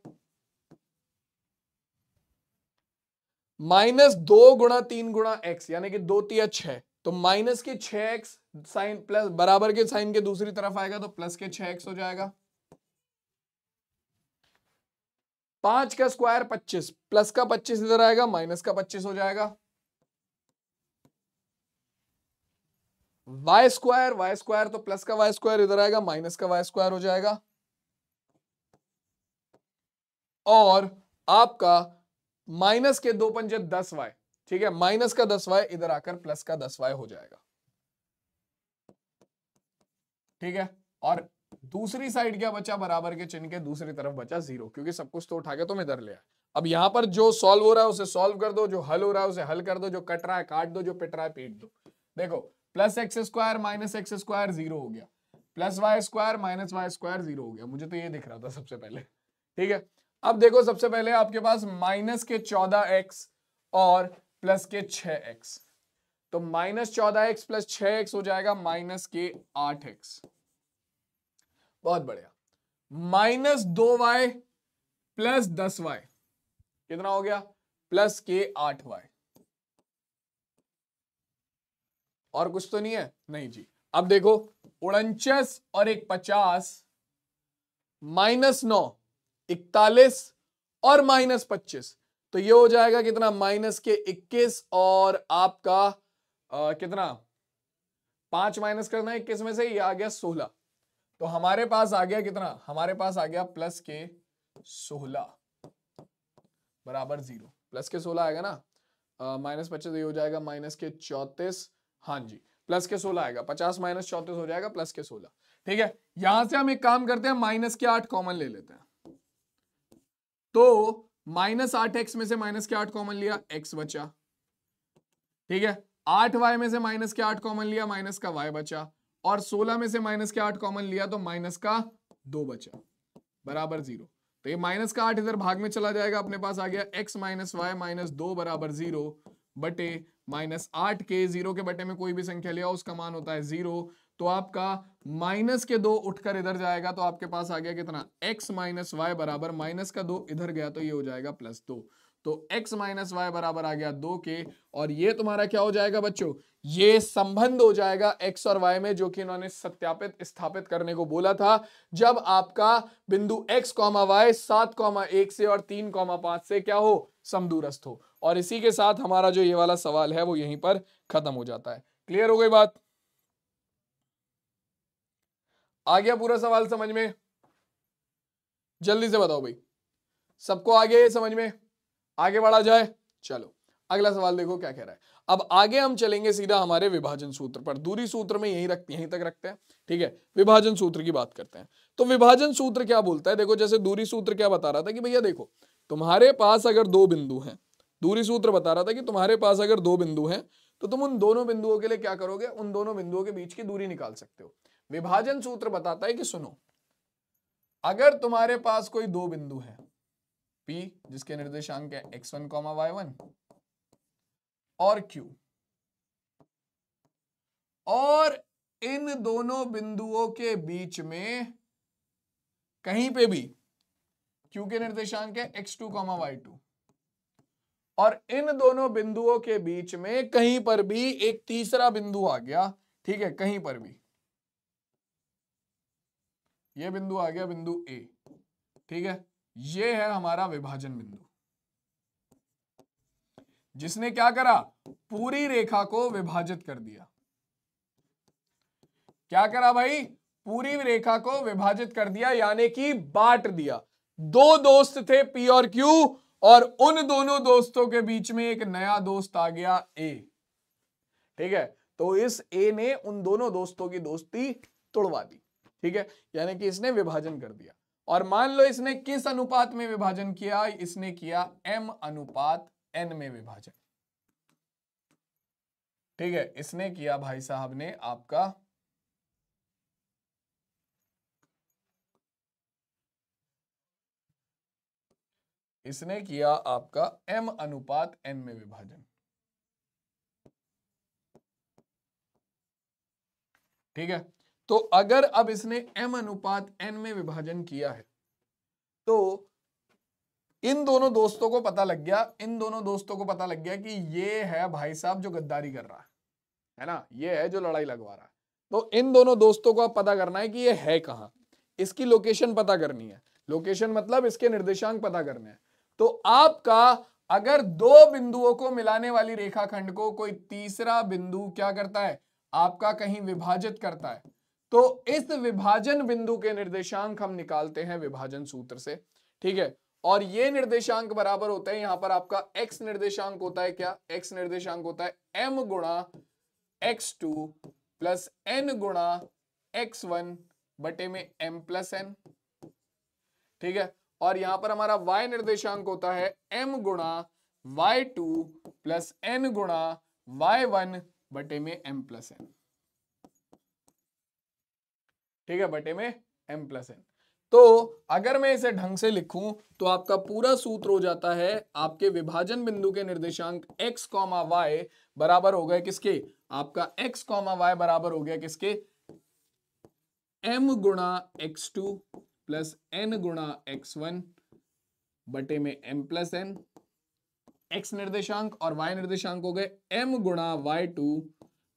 माइनस 2 गुणा 3 गुणा एक्स यानी कि 2 तिया 6, तो माइनस के 6x साइन प्लस बराबर के साइन के दूसरी तरफ आएगा तो प्लस के 6x हो जाएगा। 5 का स्क्वायर 25, प्लस का 25 इधर आएगा, माइनस का 25 हो जाएगा। वाई स्क्वायर तो प्लस का वाई स्क्वायर इधर आएगा, माइनस का वाई स्क्वायर हो जाएगा, और आपका माइनस के 2 पंजे 10 वाई, ठीक है, माइनस का 10 वाई इधर आकर प्लस का 10 वाई हो जाएगा। ठीक है, और दूसरी साइड क्या बचा? बराबर के चिन्ह के दूसरी तरफ बचा 0, क्योंकि सब कुछ तो उठा के तुम इधर ले आए। अब यहां पर जो सॉल्व हो रहा है उसे सॉल्व कर दो, जो हल हो रहा है उसे हल कर दो, जो कट रहा है काट दो, जो पिट रहा है पीट दो। देखो plus x square minus x square 0 हो गया, plus y square minus y square 0 हो गया। मुझे तो ये दिख रहा था सबसे पहले, ठीक है। अब देखो सबसे पहले आपके पास माइनस के 14x और प्लस के 6x, तो माइनस 14x प्लस 6x हो जाएगा माइनस के 8x। बहुत बढ़िया। माइनस 2y प्लस 10y कितना हो गया? प्लस के 8y। और कुछ तो नहीं है? नहीं जी। अब देखो 49 और एक 50, माइनस 9 41 और माइनस 25, तो ये हो जाएगा कितना? माइनस के 21 और आपका कितना? 5 माइनस करना है 21 में से, ये आ गया 16। तो हमारे पास आ गया कितना? हमारे पास आ गया प्लस के 16 बराबर 0। प्लस के 16 आएगा ना, माइनस 25 ये हो जाएगा माइनस के 34। हाँ जी, प्लस के 16 आएगा, 50 माइनस 34 हो जाएगा प्लस के 16। ठीक है, यहां से हम एक काम करते हैं, माइनस के 8 कॉमन ले लेते हैं। तो माइनस 8x में से माइनस के 8 कॉमन लिया, x बचा। ठीक है, 8y में से माइनस के 8 कॉमन लिया, माइनस का y बचा। और 16 में से माइनस के 8 कॉमन लिया तो माइनस का 2 बचा बराबर 0। तो ये माइनस का 8 इधर भाग में चला जाएगा, अपने पास आ गया x माइनस वाई माइनस 2 बराबर 0 बटे माइनस 8 के 0 के बटे में कोई भी संख्या लिया उसका मान होता है 0। तो आपका माइनस के 2 उठकर इधर जाएगा, तो आपके पास आ गया कितना? x माइनस वाई बराबर माइनस का 2 इधर गया तो ये हो जाएगा प्लस 2। तो x माइनस वाई बराबर आ गया 2 के, और ये तुम्हारा क्या हो जाएगा बच्चों? ये संबंध हो जाएगा x और y में, जो कि इन्होंने सत्यापित स्थापित करने को बोला था जब आपका बिंदु x, y 7,1 से और 3,5 से क्या हो? समदूरस्थ हो। और इसी के साथ हमारा जो ये वाला सवाल है वो यहीं पर खत्म हो जाता है। क्लियर हो गई बात? आ गया पूरा सवाल समझ में? जल्दी से बताओ भाई, सबको आ गया ये समझ में? आगे बढ़ा जाए? चलो अगला सवाल देखो क्या कह रहा है। अब आगे हम चलेंगे सीधा हमारे विभाजन सूत्र पर। दूरी सूत्र में यहीं तक रखते हैं, ठीक है। विभाजन सूत्र की बात करते हैं। तो विभाजन सूत्र क्या बोलता है? देखो जैसे दूरी सूत्र क्या बता रहा था कि भैया देखो, तुम्हारे पास अगर दो बिंदु हैं, दूरी सूत्र बता रहा था कि तुम्हारे पास अगर दो बिंदु हैं तो तुम उन दोनों बिंदुओं के लिए क्या करोगे? उन दोनों बिंदुओं के बीच की दूरी निकाल सकते हो। विभाजन सूत्र बताता है कि सुनो, अगर तुम्हारे पास कोई दो बिंदु है P जिसके निर्देशांक है x1, y1 और Q, और इन दोनों बिंदुओं के बीच में कहीं पे भी Q के निर्देशांक है x2, y2, और इन दोनों बिंदुओं के बीच में कहीं पर भी एक तीसरा बिंदु आ गया, ठीक है, कहीं पर भी ये बिंदु आ गया बिंदु A, ठीक है, ये है हमारा विभाजन बिंदु, जिसने क्या करा? पूरी रेखा को विभाजित कर दिया। क्या करा भाई? पूरी रेखा को विभाजित कर दिया, यानी कि बांट दिया। दो दोस्त थे P और Q, और उन दोनों दोस्तों के बीच में एक नया दोस्त आ गया A, ठीक है। तो इस A ने उन दोनों दोस्तों की दोस्ती तोड़वा दी, ठीक है, यानी कि इसने विभाजन कर दिया। और मान लो इसने किस अनुपात में विभाजन किया? इसने किया M अनुपात N में विभाजन, ठीक है। इसने किया भाई साहब ने आपका इसने किया आपका M अनुपात N में विभाजन, ठीक है। तो अगर अब इसने M अनुपात N में विभाजन किया है तो इन दोनों दोस्तों को पता लग गया, इन दोनों दोस्तों को पता लग गया कि ये है भाई साहब जो गद्दारी कर रहा है ना, ये है जो लड़ाई लगवा रहा है। तो इन दोनों दोस्तों को अब पता करना है कि ये है कहां, इसकी लोकेशन पता करनी है। लोकेशन मतलब इसके निर्देशांक पता करने हैं। तो आपका अगर दो बिंदुओं को मिलाने वाली रेखाखंड को कोई तीसरा बिंदु क्या करता है? आपका कहीं विभाजित करता है, तो इस विभाजन बिंदु के निर्देशांक हम निकालते हैं विभाजन सूत्र से, ठीक है। और ये निर्देशांक बराबर होता है, यहां पर आपका x निर्देशांक होता है क्या? x निर्देशांक होता है m गुणा x2 प्लस n गुणा x1 बटे में m प्लस n, ठीक है। और यहां पर हमारा y निर्देशांक होता है m गुणा y2 प्लस n गुणा y1 बटे में m प्लस n। ठीक है, बटे में m प्लस n। तो अगर मैं इसे ढंग से लिखूं तो आपका पूरा सूत्र हो जाता है आपके विभाजन बिंदु के निर्देशांक x कॉमा y बराबर हो गए किसके, आपका x कॉमा y बराबर हो गया किसके, m गुणा x2 प्लस n गुणा x1 बटे में m प्लस n। x निर्देशांक और y निर्देशांक हो गए m गुणा y2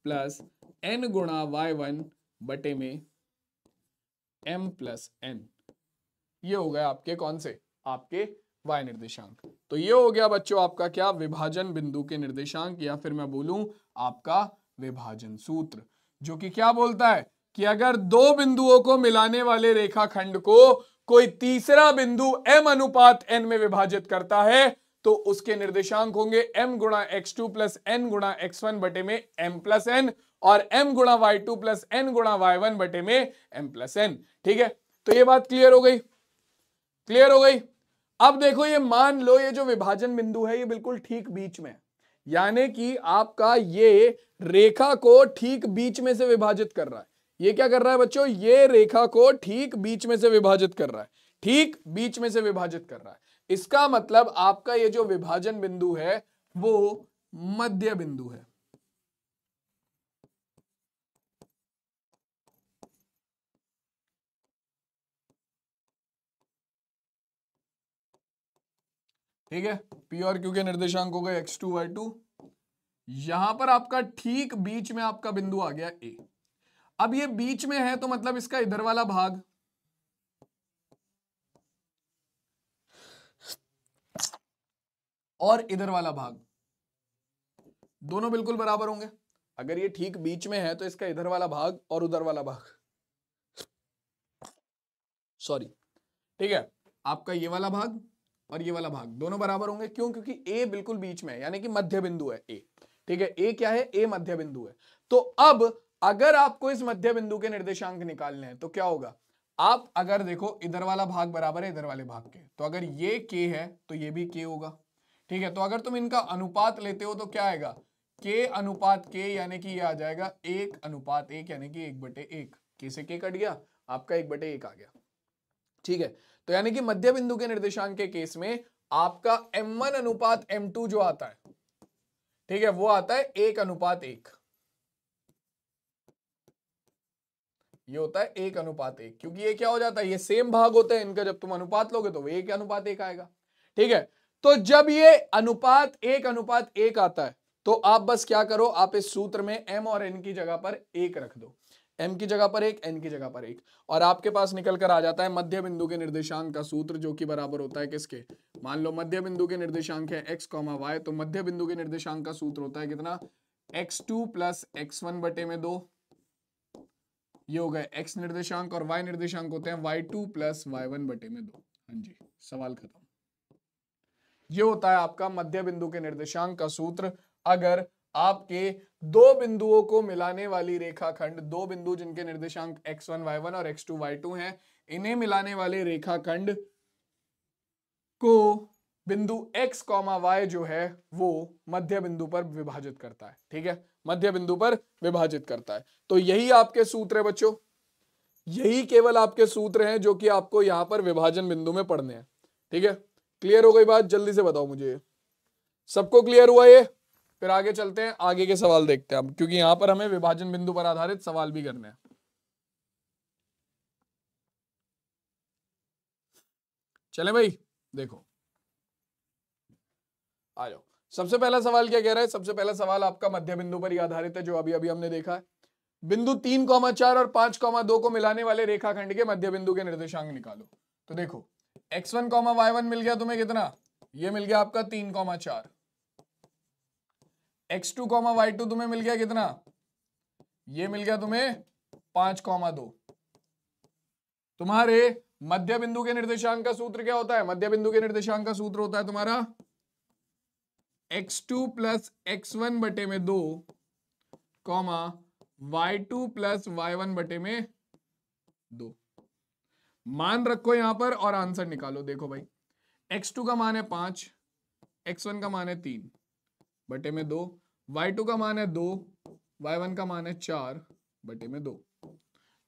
प्लस n गुणा y1 बटे में m प्लस n। ये हो गया आपके कौन से, आपके y निर्देशांक। तो ये हो गया बच्चों आपका क्या, विभाजन बिंदु के निर्देशांक, या फिर मैं बोलूं आपका विभाजन सूत्र, जो कि क्या बोलता है कि अगर दो बिंदुओं को मिलाने वाले रेखाखंड को कोई तीसरा बिंदु m अनुपात n में विभाजित करता है तो उसके निर्देशांक होंगे m गुणा x2 प्लस n गुणा x1 बटे में m प्लस n और m गुणा y2 प्लस n गुणा y1 बटे में m प्लस n। ठीक है, तो ये बात क्लियर हो गई, क्लियर हो गई। अब देखो ये मान लो ये जो विभाजन बिंदु है ये बिल्कुल ठीक बीच में है, यानी कि आपका ये रेखा को ठीक बीच में से विभाजित कर रहा है। ये क्या कर रहा है बच्चों, ये रेखा को ठीक बीच में से विभाजित कर रहा है, ठीक बीच में से विभाजित कर रहा है। इसका मतलब आपका ये जो विभाजन बिंदु है वो मध्य बिंदु है। ठीक है, पी और क्यू के निर्देशांक हो गए x2 y2। यहां पर आपका ठीक बीच में आपका बिंदु आ गया ए। अब ये बीच में है तो मतलब इसका इधर वाला भाग और इधर वाला भाग दोनों बिल्कुल बराबर होंगे। अगर ये ठीक बीच में है तो इसका इधर वाला भाग और उधर वाला भाग, सॉरी, ठीक है, आपका ये वाला भाग और ये वाला भाग दोनों बराबर होंगे। क्यों, क्योंकि ए बिल्कुल बीच में है, यानी कि मध्य बिंदु है ए। ठीक है, ए क्या है, ए मध्य बिंदु है। तो अब अगर आपको इस मध्य बिंदु के निर्देशांक निकालने हैं तो क्या होगा, आप अगर देखो इधर वाला भाग बराबर है इधर वाले भाग के, तो अगर ये के है तो ये भी के होगा। ठीक है, तो अगर तुम इनका अनुपात लेते हो तो क्या आएगा, के अनुपात के, यानी कि ये आ जाएगा 1:1, यानी कि 1/1। के से के कट गया, आपका 1/1 आ गया। ठीक है, तो यानी कि मध्य बिंदु के निर्देशांक के केस में आपका m1 अनुपात m2 जो आता है, ठीक है, वो आता है 1:1। ये होता है 1:1, क्योंकि ये क्या हो जाता है, ये सेम भाग होते हैं इनका, जब तुम अनुपात लोगे तो वो 1:1 आएगा। ठीक है, तो जब ये अनुपात 1:1 आता है तो आप बस क्या करो, आप इस सूत्र में m और n की जगह पर 1 रख दो, m की जगह पर 1, n की जगह पर 1, और आपके पास निकल कर आ जाता है मध्य बिंदु के निर्देशांक का सूत्र, जो कि बराबर होता है किसके, मान लो मध्य बिंदु के निर्देशांक है x, y, तो मध्य बिंदु के निर्देशांक का सूत्र होता है कितना, x2 प्लस x1 बटे में 2। ये हो गए x निर्देशांक, और y निर्देशांक होते हैं y2 प्लस y1 बटे में 2। हाँ जी, सवाल खत्म। ये होता है आपका मध्य बिंदु के निर्देशांक का सूत्र। अगर आपके दो बिंदुओं को मिलाने वाली रेखाखंड, दो बिंदु जिनके निर्देशांक x1 y1 और x2 y2 हैं, इन्हें मिलाने वाले रेखाखंड को बिंदु x, y जो है वो मध्य बिंदु पर विभाजित करता है। ठीक है, मध्य बिंदु पर विभाजित करता है। तो यही आपके सूत्र है बच्चों, यही केवल आपके सूत्र हैं जो कि आपको यहां पर विभाजन बिंदु में पढ़ने हैं। ठीक है, क्लियर हो गई बात, जल्दी से बताओ मुझे, सबको क्लियर हुआ ये? फिर आगे चलते हैं, आगे के सवाल देखते हैं हम, क्योंकि यहां पर हमें विभाजन बिंदु पर आधारित सवाल भी करने हैं। चले भाई, देखो आ जाओ। सबसे पहला सवाल क्या कह रहा है, सबसे पहला सवाल आपका मध्य बिंदु पर ही आधारित है, जो अभी अभी हमने देखा है। बिंदु 3,4 और 5,2 को मिलाने वाले रेखाखंड के मध्य बिंदु के निर्देशांक निकालो। तो देखो x1, y1 मिल गया तुम्हें कितना, ये मिल गया आपका 3,4। x2, y2 तुम्हें मिल गया कितना, ये मिल गया तुम्हें 5,2। तुम्हारे मध्य बिंदु के निर्देशांक का सूत्र क्या होता है, मध्य बिंदु के निर्देशांक का सूत्र होता है तुम्हारा x2 प्लस x1 बटे में 2, y2 प्लस y1 बटे में 2। मान रखो यहां पर और आंसर निकालो। देखो भाई, x2 का मान है 5, x1 का मान है 3 बटे में 2, y2 का मान है 2, y1 का मान है 4 बटे में 2।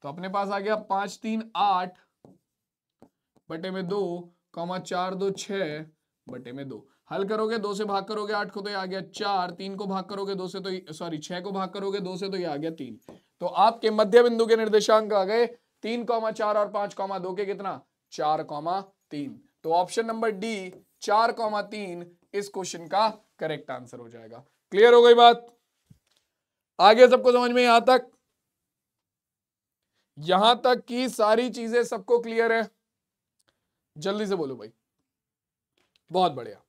तो अपने पास आ गया 5 3 8 बटे में 2 कॉमा 4 2 6 बटे में 2। हल करोगे 2 से भाग करोगे 8 को तो ये आ गया 4, 3 को भाग करोगे 2 से तो सॉरी 6 को भाग करोगे 2 से तो ये आ गया 3। तो आपके मध्य बिंदु के निर्देशांक आ गए 3,4 और 5,2 के कितना 4,3। तो ऑप्शन नंबर डी 4,3 इस क्वेश्चन का करेक्ट आंसर हो जाएगा। क्लियर हो गई बात? आगे सबको समझ में यहां तक? यहां तक की सारी चीजें सबको क्लियर है? जल्दी से बोलो भाई। बहुत बढ़िया।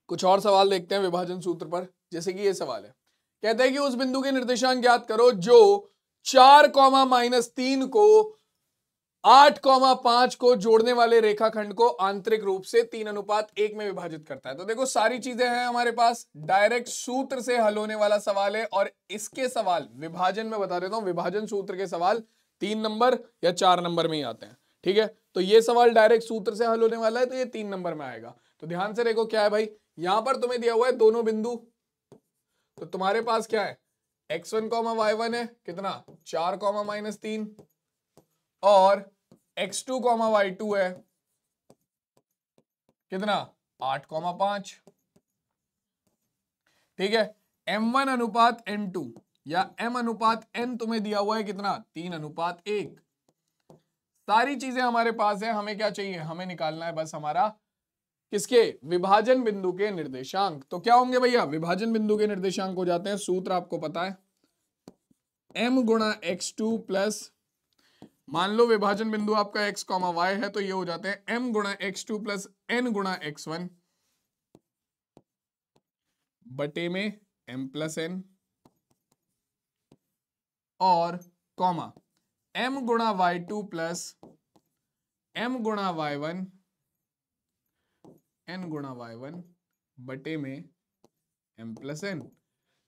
कुछ और सवाल देखते हैं विभाजन सूत्र पर। जैसे कि ये सवाल है, कहता है कि उस बिंदु के निर्देशांक ज्ञात करो जो 4,-3 को 8,5 को जोड़ने वाले रेखाखंड को आंतरिक रूप से 3:1 में विभाजित करता है। तो देखो सारी चीजें हैं हमारे पास, डायरेक्ट सूत्र से हल होने वाला सवाल है। और इसके सवाल विभाजन में बता देता हूं, विभाजन सूत्र के सवाल 3 नंबर या 4 नंबर में ही आते हैं। ठीक है, तो ये सवाल डायरेक्ट सूत्र से हल होने वाला है, तो ये 3 नंबर में आएगा। तो ध्यान से देखो क्या है भाई, यहां पर तुम्हें दिया हुआ है दोनों बिंदु। तो तुम्हारे पास क्या है, x1, y1 है कितना 4, -3 और x2, y2 है कितना 8, 5। ठीक है, m1 अनुपात n2 या m अनुपात n तुम्हें दिया हुआ है कितना 3:1। सारी चीजें हमारे पास है। हमें क्या चाहिए, हमें निकालना है बस हमारा किसके, विभाजन बिंदु के निर्देशांक। तो क्या होंगे भैया, विभाजन बिंदु के निर्देशांक हो जाते हैं, सूत्र आपको पता है, m गुणा x2 प्लस, मान लो विभाजन बिंदु आपका x, y है, तो ये हो जाते हैं m गुणा x2 प्लस n गुणा x1 बटे में m प्लस n और कॉमा m गुणा y2 प्लस m गुणा y1 n गुणा y1 बटे में m प्लस n।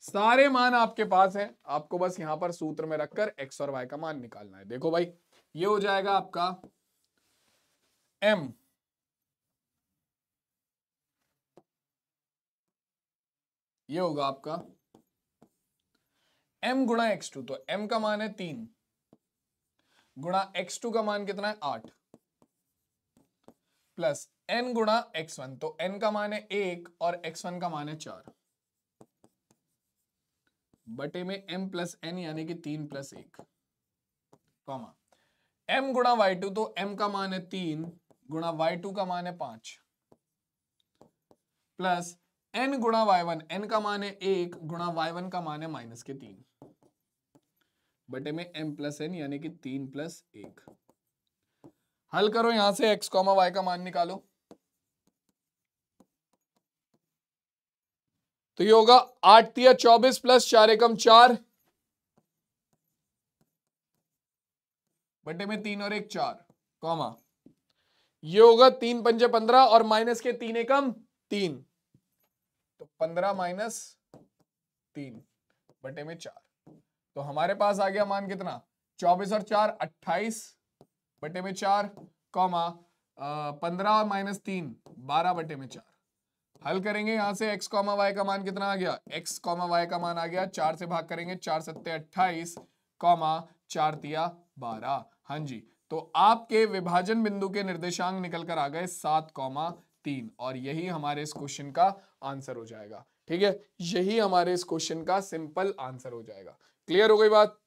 सारे मान आपके पास हैं, आपको बस यहां पर सूत्र में रखकर x और y का मान निकालना है। देखो भाई, ये हो जाएगा आपका m, ये होगा आपका m गुणा x2, तो m का मान है 3 गुणा x2 का मान कितना है 8 प्लस n गुणा x1, तो n का मान है 1 और x1 का मान है 4 बटे में m प्लस n यानी कि 3 + 1 कॉमा m गुणा y2, तो m का मान है 3 गुणा y2 का मान है 5 प्लस n गुणा y1, n का मान है 1 गुणा y1 का मान है -3 बटे में m प्लस n यानी कि 3 + 1। हल करो, यहां से x, y का मान निकालो। तो ये होगा 8 × 24 प्लस 4 × 4 बटे में 3 और 1 4 कॉमा ये होगा 3 × 5 = 15 और माइनस के 3 × 3, तो 15 - 3 बटे में 4। तो हमारे पास आ गया मान कितना 24 और 4 28 बटे में 4 कॉमा 15 और -3 12 बटे में 4। हल करेंगे, यहां से x, y का मान कितना आ गया, x, y का मान आ गया 4 से भाग करेंगे 4 × 7 = 28 कॉमा 4 × 3 = 12। हाँ जी, तो आपके विभाजन बिंदु के निर्देशांक निकल कर आ गए 7,3 और यही हमारे इस क्वेश्चन का आंसर हो जाएगा। ठीक है, यही हमारे इस क्वेश्चन का सिंपल आंसर हो जाएगा। क्लियर हो गई बात?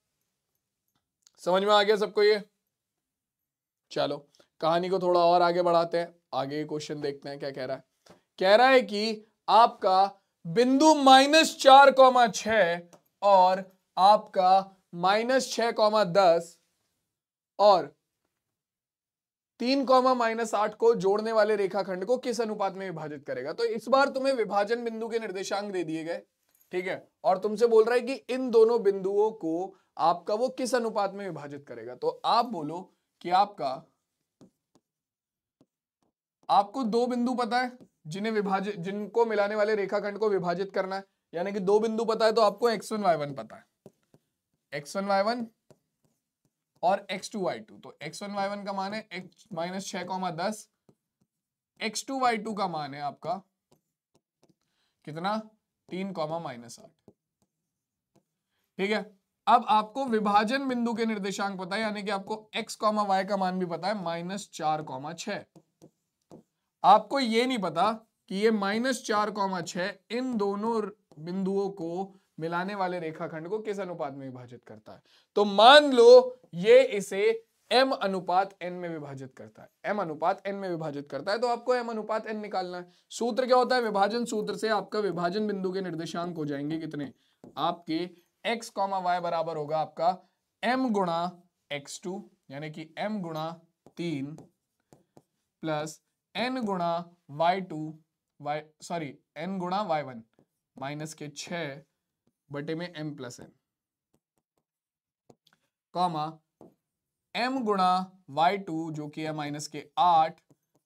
समझ में आ गया सबको ये? चलो कहानी को थोड़ा और आगे बढ़ाते हैं, आगे क्वेश्चन देखते हैं क्या कह रहा है। कह रहा है कि आपका बिंदु -4,6 और आपका -6,10 और 3, -8 को जोड़ने वाले रेखाखंड को किस अनुपात में विभाजित करेगा। तो इस बार तुम्हें विभाजन बिंदु के निर्देशांक दे दिए गए, ठीक है, और तुमसे बोल रहा है कि इन दोनों बिंदुओं को आपका वो किस अनुपात में विभाजित करेगा। तो आप बोलो कि आपको दो बिंदु पता है जिनको मिलाने वाले रेखाखंड को विभाजित करना है, यानी कि दो बिंदु पता है, तो आपको x1 y1 पता है, x1 y1 और x2 y2, तो x1 y1 का मान है x माइनस 6,10, x2 y2 का मान है आपका कितना 3,-8। ठीक है, अब आपको विभाजन बिंदु के निर्देशांक पता है, यानी कि आपको x, y का मान भी पता है -4,6। आपको ये नहीं पता कि ये -4,6 इन दोनों बिंदुओं को मिलाने वाले रेखाखंड को किस अनुपात में विभाजित करता है। तो मान लो ये इसे m अनुपात n में विभाजित करता है, m अनुपात n में विभाजित करता है, तो आपको m अनुपात n निकालना है। सूत्र क्या होता है, विभाजन सूत्र से आपका विभाजन बिंदु के निर्देशांक हो जाएंगे कितने, आपके x, y बराबर होगा आपका m गुणा x2 यानी कि m गुणा 3 प्लस n गुणा y2 n गुणा y1 माइनस के 6 बटे में m plus n, comma m गुणा y2 जो कि है माइनस के 8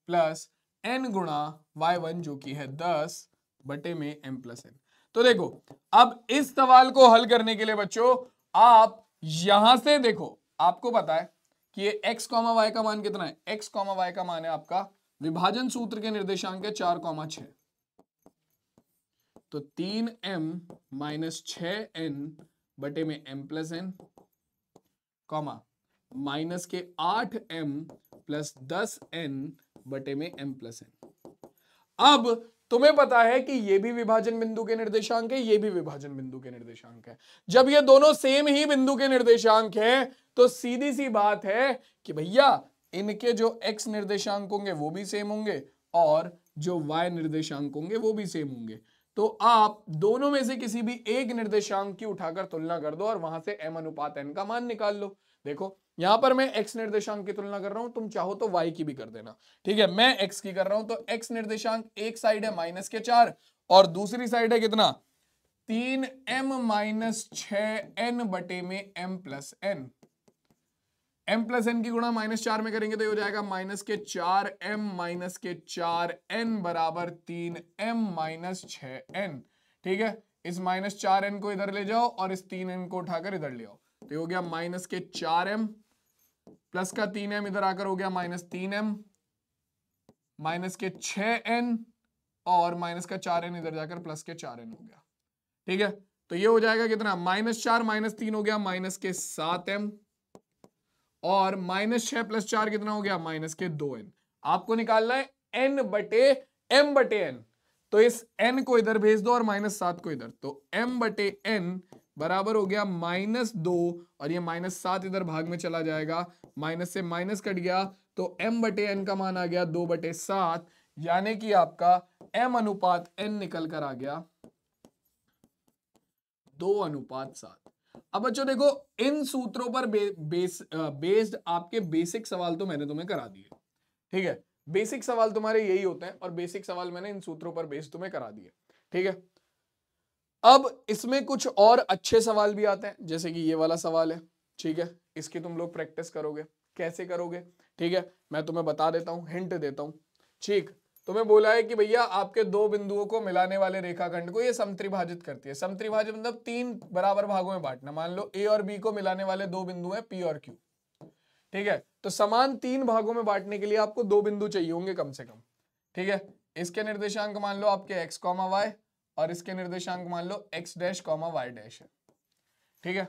प्लस n गुणा y1 जो कि है 10 बटे में m प्लस n। तो देखो अब इस सवाल को हल करने के लिए बच्चों आप यहां से देखो, आपको पता है कि ये x, y का मान कितना है, x, y का मान है आपका विभाजन सूत्र के निर्देशांक है 4,6, तो 3m माइनस 6n बटे में m plus n, comma minus के 8m प्लस 10n बटे में m प्लस n। अब तुम्हें पता है कि ये भी विभाजन बिंदु के निर्देशांक है, ये भी विभाजन बिंदु के निर्देशांक है। जब ये दोनों सेम ही बिंदु के निर्देशांक हैं तो सीधी सी बात है कि भैया इनके जो x निर्देशांक होंगे वो भी सेम होंगे और जो y निर्देशांक होंगे वो भी सेम होंगे। तो आप दोनों में से किसी भी एक निर्देशांक की उठाकर तुलना कर दो और वहां से m अनुपात n का मान निकाल लो। देखो यहां पर मैं x निर्देशांक की तुलना कर रहा हूं, तुम चाहो तो y की भी कर देना। ठीक है, मैं x की कर रहा हूं, तो x निर्देशांक एक साइड है माइनस के 4 और दूसरी साइड है कितना 3m माइनस 6n बटे में m plus n। m plus n की गुणा -4 में करेंगे तो ये हो जाएगा माइनस के 4m माइनस के 4n बराबर 3m माइनस 6n। ठीक है, इस -4n को इधर ले जाओ और इस 3n को उठाकर इधर ले आओ, तो ये हो गया माइनस के 4m प्लस का 3m इधर आकर हो गया -3m माइनस के 6n और माइनस का 4n इधर जाकर प्लस के 4n हो गया। ठीक है, तो ये हो जाएगा कितना -4 -3 हो गया माइनस के 7m और -6 + 4 कितना हो गया माइनस के 2n। आपको निकालना है n बटे m बटे n, तो इस n को इधर भेज दो और -7 को इधर, तो m बटे n बराबर हो गया -2 और ये -7 इधर भाग में चला जाएगा, माइनस से माइनस कट गया तो m बटे n का मान आ गया 2/7, यानी कि आपका m अनुपात n निकल कर आ गया 2:7। अब बच्चों देखो इन सूत्रों पर बेस्ड आपके बेसिक सवाल तो मैंने तुम्हें करा दिए। ठीक है, बेसिक सवाल तुम्हारे यही होते हैं और बेसिक सवाल मैंने इन सूत्रों पर बेस्ड तुम्हें करा दिए। ठीक है, अब इसमें कुछ और अच्छे सवाल भी आते हैं, जैसे कि ये वाला सवाल है। ठीक है, इसकी तुम लोग प्रैक्टिस करोगे, कैसे करोगे? ठीक है, मैं तुम्हें बता देता हूं, हिंट देता हूं। ठीक, तुम्हें बोला है कि भैया आपके दो बिंदुओं को मिलाने वाले रेखाखंड को ये समत्रिभाजित करती है। समत्रिभाजित मतलब 3 बराबर भागों में बांटना। मान लो ए और बी को मिलाने वाले दो बिंदु हैं P और Q। ठीक है, तो समान 3 भागों में बांटने के लिए आपको दो बिंदु चाहिए होंगे कम से कम। ठीक है, इसके निर्देशांक मान लो आपके x, y और इसके निर्देशांक मान लो x डैश, y डैश है। ठीक है,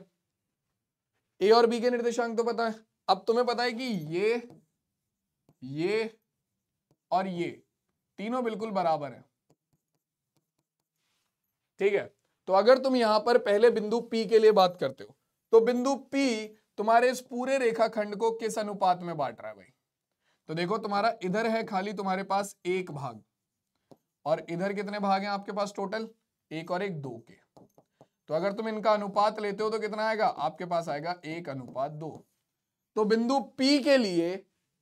ए और बी के निर्देशांक तो पता है। अब तुम्हें पता है कि ये और ये तीनों बिल्कुल बराबर है। ठीक है, तो अगर तुम यहां पर पहले बिंदु P के लिए बात करते हो तो बिंदु P तुम्हारे इस पूरे रेखाखंड को किस अनुपात में बांट रहा है भाई? तो देखो तुम्हारा इधर है खाली तुम्हारे पास एक भाग और इधर कितने भाग हैं आपके पास टोटल? एक और एक 2 के। तो अगर तुम इनका अनुपात लेते हो तो कितना आएगा आपके पास? आएगा 1:2। तो बिंदु P के लिए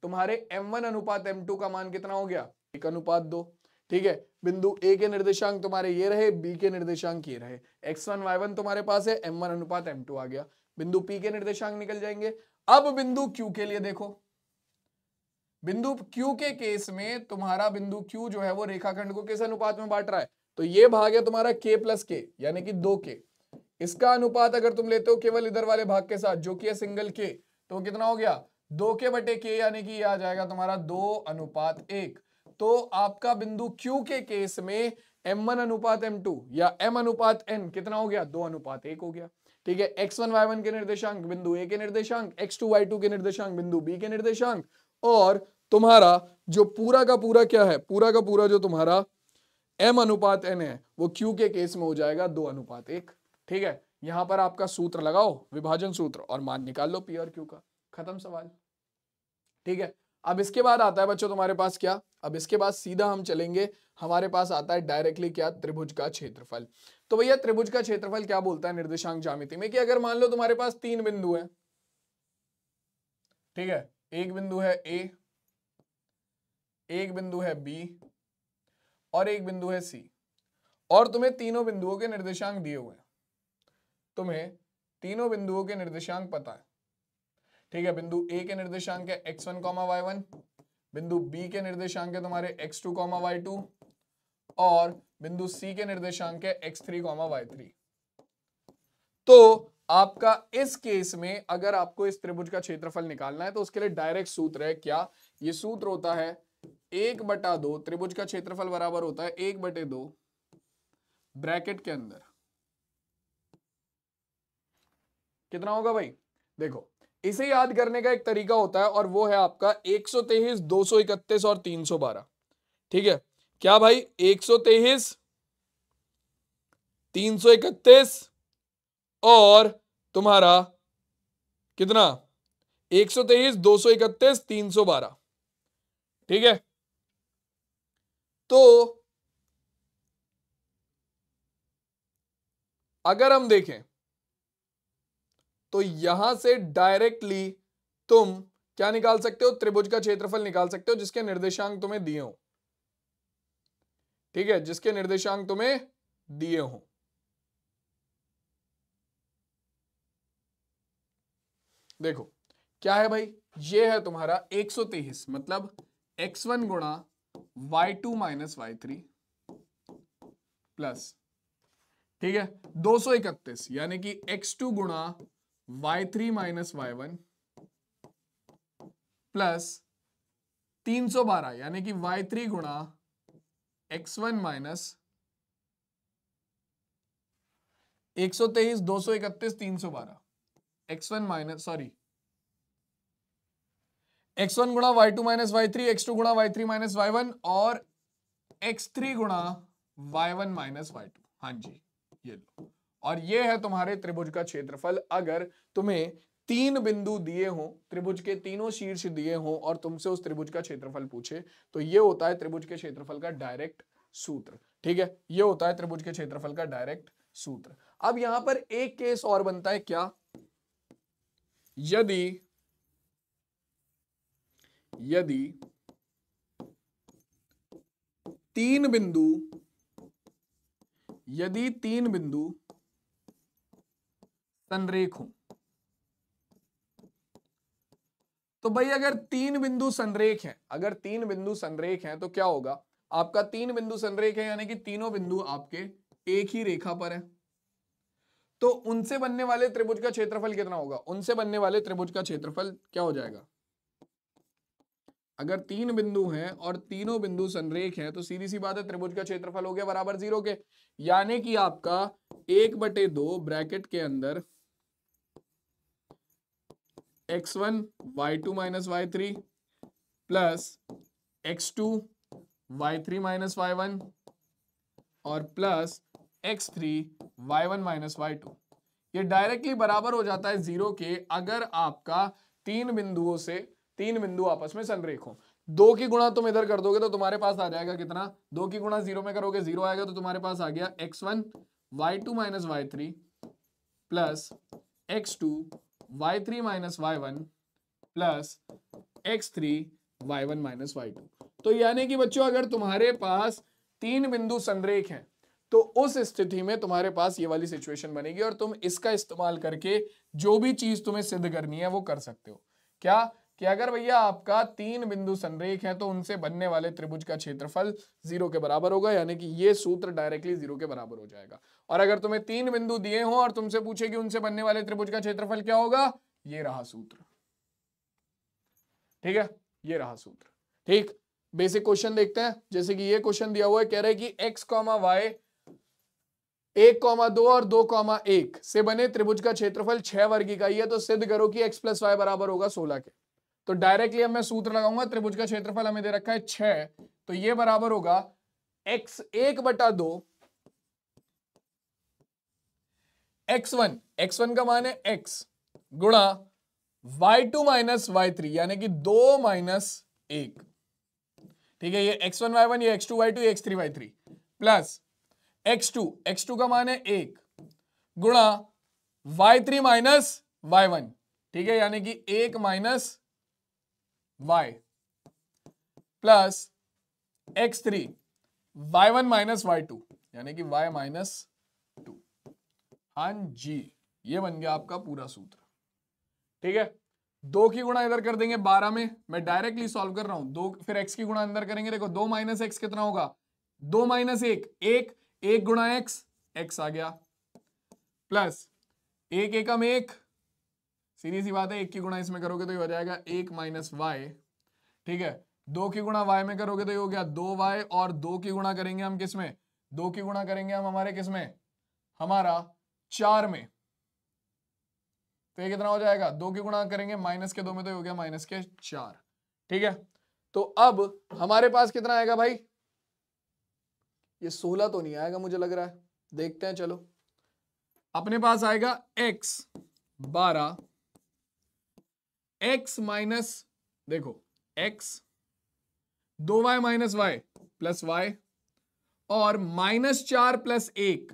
तुम्हारे m1 अनुपात m2 का मान कितना हो गया? 1:2। ठीक है, बिंदु A के निर्देशांक तुम्हारे ये रहे, B के निर्देशांक ये रहे, x1 y1 तुम्हारे पास है, m1 अनुपात m2 आ गया। बिंदु P के निर्देशांक निकल जाएंगे। अब बिंदु Q के लिए देखो, बिंदु Q के केस में तुम्हारा बिंदु Q जो है वो रेखाखंड को किस अनुपात में बांट रहा है? तो ये भाग है तुम्हारा k + k यानी कि 2k। इसका अनुपात अगर तुम लेते हो केवल इधर वाले भाग के साथ जो कि है सिंगल k, तो कितना हो गया 2k/k, यानी कि ये आ जाएगा तुम्हारा 2:1। तो आपका बिंदु Q के केस में m1:m2 या m/n कितना हो गया 2:1 हो गया। ठीक है, x1 y1 के निर्देशांक बिंदु A के निर्देशांक, x2 y2 के निर्देशांक बिंदु B के निर्देशांक, और तुम्हारा जो पूरा का पूरा क्या है, पूरा का पूरा जो तुम्हारा m/n है वो Q के केस में हो जाएगा 2:1। ठीक है, यहां पर आपका सूत्र लगाओ, विभाजन सूत्र, और मान निकाल लो P और Q का, खत्म सवाल। ठीक है, अब इसके बाद आता है बच्चों तुम्हारे पास क्या, अब इसके बाद सीधा हम चलेंगे, हमारे पास आता है डायरेक्टली क्या, त्रिभुज का क्षेत्रफल। तो भैया त्रिभुज का क्षेत्रफल क्या बोलता है निर्देशांक ज्यामिति में, कि अगर मान लो तुम्हारे पास 3 बिंदु है, ठीक है, एक बिंदु है A, एक बिंदु है B और एक बिंदु है C, और तुम्हें तीनों बिंदुओं के निर्देशांक दिए हुए हैं, तुम्हें तीनों बिंदुओं के निर्देशांक पता है। ठीक है, बिंदु A के निर्देशांक है x1, y1, बिंदु B के निर्देशांक है तुम्हारे x2, y2, और बिंदु C के निर्देशांक है x3, y3। तो आपका इस केस में अगर आपको इस त्रिभुज का क्षेत्रफल निकालना है तो उसके लिए डायरेक्ट सूत्र है क्या, ये सूत्र होता है 1/2, त्रिभुज का क्षेत्रफल बराबर होता है 1/2 ब्रैकेट के अंदर कितना होगा भाई, देखो इसे याद करने का एक तरीका होता है और वो है आपका 123, 231 और 312। ठीक है, क्या भाई 123, 331 और तुम्हारा कितना 123, 231, 312। ठीक है, तो अगर हम देखें तो यहां से डायरेक्टली तुम क्या निकाल सकते हो, त्रिभुज का क्षेत्रफल निकाल सकते हो जिसके निर्देशांक तुम्हें दिए हो। ठीक है, जिसके निर्देशांक तुम्हें दिए हो। देखो क्या है भाई, ये है तुम्हारा 123, मतलब x1 गुणा y2 माइनस y3 प्लस, ठीक है, 231 यानी कि x2 गुणा y3 माइनस y1 प्लस 312 यानी कि y3 गुणा x1 minus 123, 231, 312, x1 minus sorry x1 गुणा y2 माइनस y3, x2 गुणा y3 माइनस y1 और x3 गुणा y1 माइनस y2। हाँ जी, ये लो, और ये है तुम्हारे त्रिभुज का क्षेत्रफल। अगर तुम्हें 3 बिंदु दिए हो, त्रिभुज के तीनों शीर्ष दिए हो और तुमसे उस त्रिभुज का क्षेत्रफल पूछे, तो ये होता है त्रिभुज के क्षेत्रफल का डायरेक्ट सूत्र। ठीक है, ये होता है त्रिभुज के क्षेत्रफल का डायरेक्ट सूत्र। अब यहां पर एक केस और बनता है क्या, यदि तीन बिंदु संरेख हो, तो भाई अगर 3 बिंदु संरेख हैं, अगर 3 बिंदु संरेख हैं तो क्या होगा, आपका 3 बिंदु संरेख है यानी कि तीनों बिंदु आपके एक ही रेखा पर है, तो उनसे बनने वाले त्रिभुज का क्षेत्रफल कितना होगा, उनसे बनने वाले त्रिभुज का क्षेत्रफल क्या हो जाएगा, अगर 3 बिंदु हैं और तीनों बिंदु संरेख हैं तो सीधी सी बात है त्रिभुज का क्षेत्रफल हो गया बराबर 0 के, यानी कि आपका 1/2 ब्रैकेट के अंदर x1 y2 minus y3 plus x2 y3 minus y1 और plus x3 y1 minus y2, ये डायरेक्टली बराबर हो जाता है 0 के अगर आपका तीन बिंदु आपस में संरेख हो। 2 की गुणा तुम इधर कर दोगे तो तुम्हारे पास आ जाएगा कितना, 2 की गुणा 0 में करोगे 0 आएगा, तो तुम्हारे पास आ गया x1 y2 minus y3 plus x2 y3 minus y1 plus x3 y1 minus y2। तो यानी कि बच्चों अगर तुम्हारे पास 3 बिंदु संरेख हैं तो उस स्थिति में तुम्हारे पास ये वाली सिचुएशन बनेगी और तुम इसका इस्तेमाल करके जो भी चीज तुम्हें सिद्ध करनी है वो कर सकते हो। क्या कि अगर भैया आपका 3 बिंदु संरेख है तो उनसे बनने वाले त्रिभुज का क्षेत्रफल 0 के बराबर होगा, यानी कि ये सूत्र डायरेक्टली 0 के बराबर हो जाएगा। और अगर तुम्हें 3 बिंदु दिए हो और तुमसे पूछे कि उनसे बनने वाले त्रिभुज का क्षेत्रफल क्या होगा, ये रहा सूत्र। ठीक है, ये रहा सूत्र। ठीक, बेसिक क्वेश्चन देखते हैं। जैसे कि ये क्वेश्चन दिया हुआ है, कह रहे हैं कि x, y 1, 2 और 2, 1 से बने त्रिभुज का क्षेत्रफल 6 वर्ग इकाई है, तो सिद्ध करो कि x + y बराबर होगा 16 के। तो डायरेक्टली अब मैं सूत्र लगाऊंगा, त्रिभुज का क्षेत्रफल हमें दे रखा है 6, तो ये बराबर होगा x 1/2 x1 का मान है x गुणा y2 - y3 यानी कि 2 - 1। ठीक है, ये x1 y1, ये x2 y2, ये x3 y3 प्लस x2 का मान है 1 गुणा y3 - y1। ठीक है, यानी कि 1 - y plus x3 y1 - y2 यानी कि y - 2। हाँ जी, ये बन गया आपका पूरा सूत्र। ठीक है, 2 की गुणा इधर कर देंगे 12 में, मैं डायरेक्टली सॉल्व कर रहा हूं। 2 फिर x की गुणा अंदर करेंगे, देखो 2 - x कितना होगा, 2 - 1 1 गुणा x आ गया प्लस 1 एकम 1, सीधी सी बात है, 1 की गुणा इसमें करोगे तो ये हो जाएगा 1 - y। ठीक है, 2 की गुणा y में करोगे तो ये हो गया 2y, और 2 की गुणा करेंगे हम किस में, 2 की गुणा करेंगे हम हमारे किस में, हमारा 4 में, तो ये कितना हो जाएगा, 2 की गुणा करेंगे -2 में तो हो गया -4। ठीक है, तो अब हमारे पास कितना आएगा भाई, ये 16 तो नहीं आएगा मुझे लग रहा है, देखते हैं चलो। अपने पास आएगा x 12 x माइनस, देखो x 2y - y plus y और -4 + 1,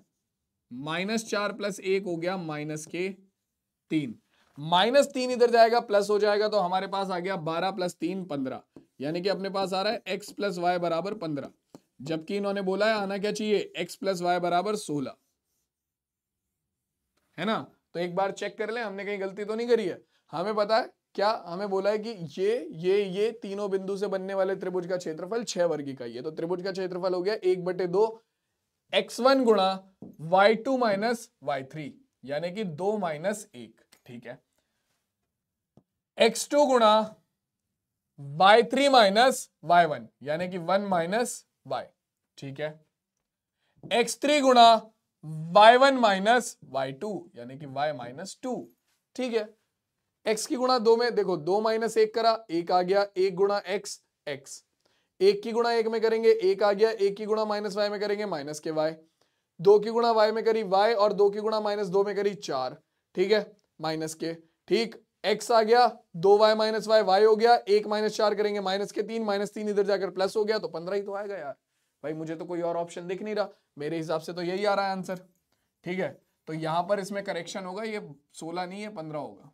-4 + 1 हो गया -3, -3 इधर जाएगा प्लस हो जाएगा, तो हमारे पास आ गया 12 + 3 15, यानी कि अपने पास आ रहा है x + y बराबर 15, जबकि इन्होंने बोला है आना क्या चाहिए, x + y बराबर 16, है ना। तो एक बार चेक कर ले हमने कहीं गलती तो नहीं करी है। हमें पता है क्या, हमें बोला है कि ये तीनों बिंदु से बनने वाले त्रिभुज का क्षेत्रफल 6 वर्ग इकाई है, तो त्रिभुज का क्षेत्रफल हो गया 1/2 x1 गुणा y2 - y3 यानी कि 2 - 1। ठीक है, x2 गुणा y3 - y1 यानी कि 1 - y। ठीक है, x3 गुणा y1 - y2 यानी कि y - 2। ठीक है, x की गुणा 2 में, देखो 2 - 1 करा, 1 आ गया, 1 गुणा x 1 की गुणा 1 में करेंगे 1 आ गया, 1 की गुणा -y में करेंगे -y, 2 की गुणा y में करी y, और 2 की गुणा -2 में करी 4। ठीक है, -के, ठीक, x आ गया 2y - y हो गया, 1 - 4 करेंगे -3, -3 इधर जाकर प्लस हो गया, तो 15 ही तो आएगा यार भाई, मुझे तो कोई और ऑप्शन दिख नहीं रहा, मेरे हिसाब से तो यही आ रहा है आंसर। ठीक है, तो यहां पर इसमें करेक्शन होगा, ये 16 नहीं है 15 होगा।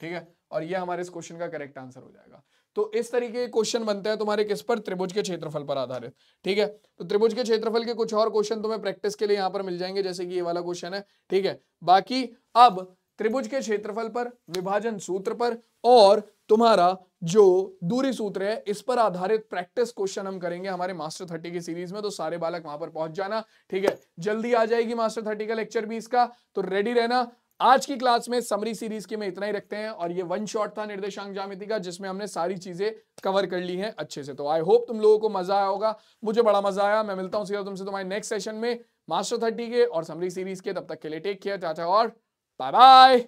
ठीक है, और ये हमारे इस क्वेश्चन का करेक्ट आंसर हो जाएगा। तो इस तरीके के क्वेश्चन बनते हैं तुम्हारे किस पर, त्रिभुज के क्षेत्रफल पर आधारित। ठीक है, तो त्रिभुज के क्षेत्रफल के कुछ और क्वेश्चन तुम्हें प्रैक्टिस के लिए यहां पर मिल जाएंगे, जैसे कि ये वाला क्वेश्चन है। ठीक है, बाकी अब त्रिभुज के क्षेत्रफल पर, विभाजन सूत्र पर, और तुम्हारा जो दूरी सूत्र है इस पर आधारित प्रैक्टिस क्वेश्चन हम करेंगे हमारे मास्टर 30 की सीरीज में, तो सारे बालक वहां पर पहुंच जाना। ठीक है, जल्दी आ जाएगी मास्टर 30 का लेक्चर 20 का, तो रेडी रहना। आज की क्लास में समरी सीरीज के में इतना ही रखते हैं, और ये 1 शॉट था निर्देशांक ज्यामिति का, जिसमें हमने सारी चीजें कवर कर ली हैं अच्छे से। तो आई होप तुम लोगों को मजा आया होगा, मुझे बड़ा मजा आया। मैं मिलता हूं सीधा तुमसे तुम्हारे नेक्स्ट सेशन में मास्टर 30 के और समरी सीरीज के, तब तक के लिए टेक केयर, टाटा और बाय बाय।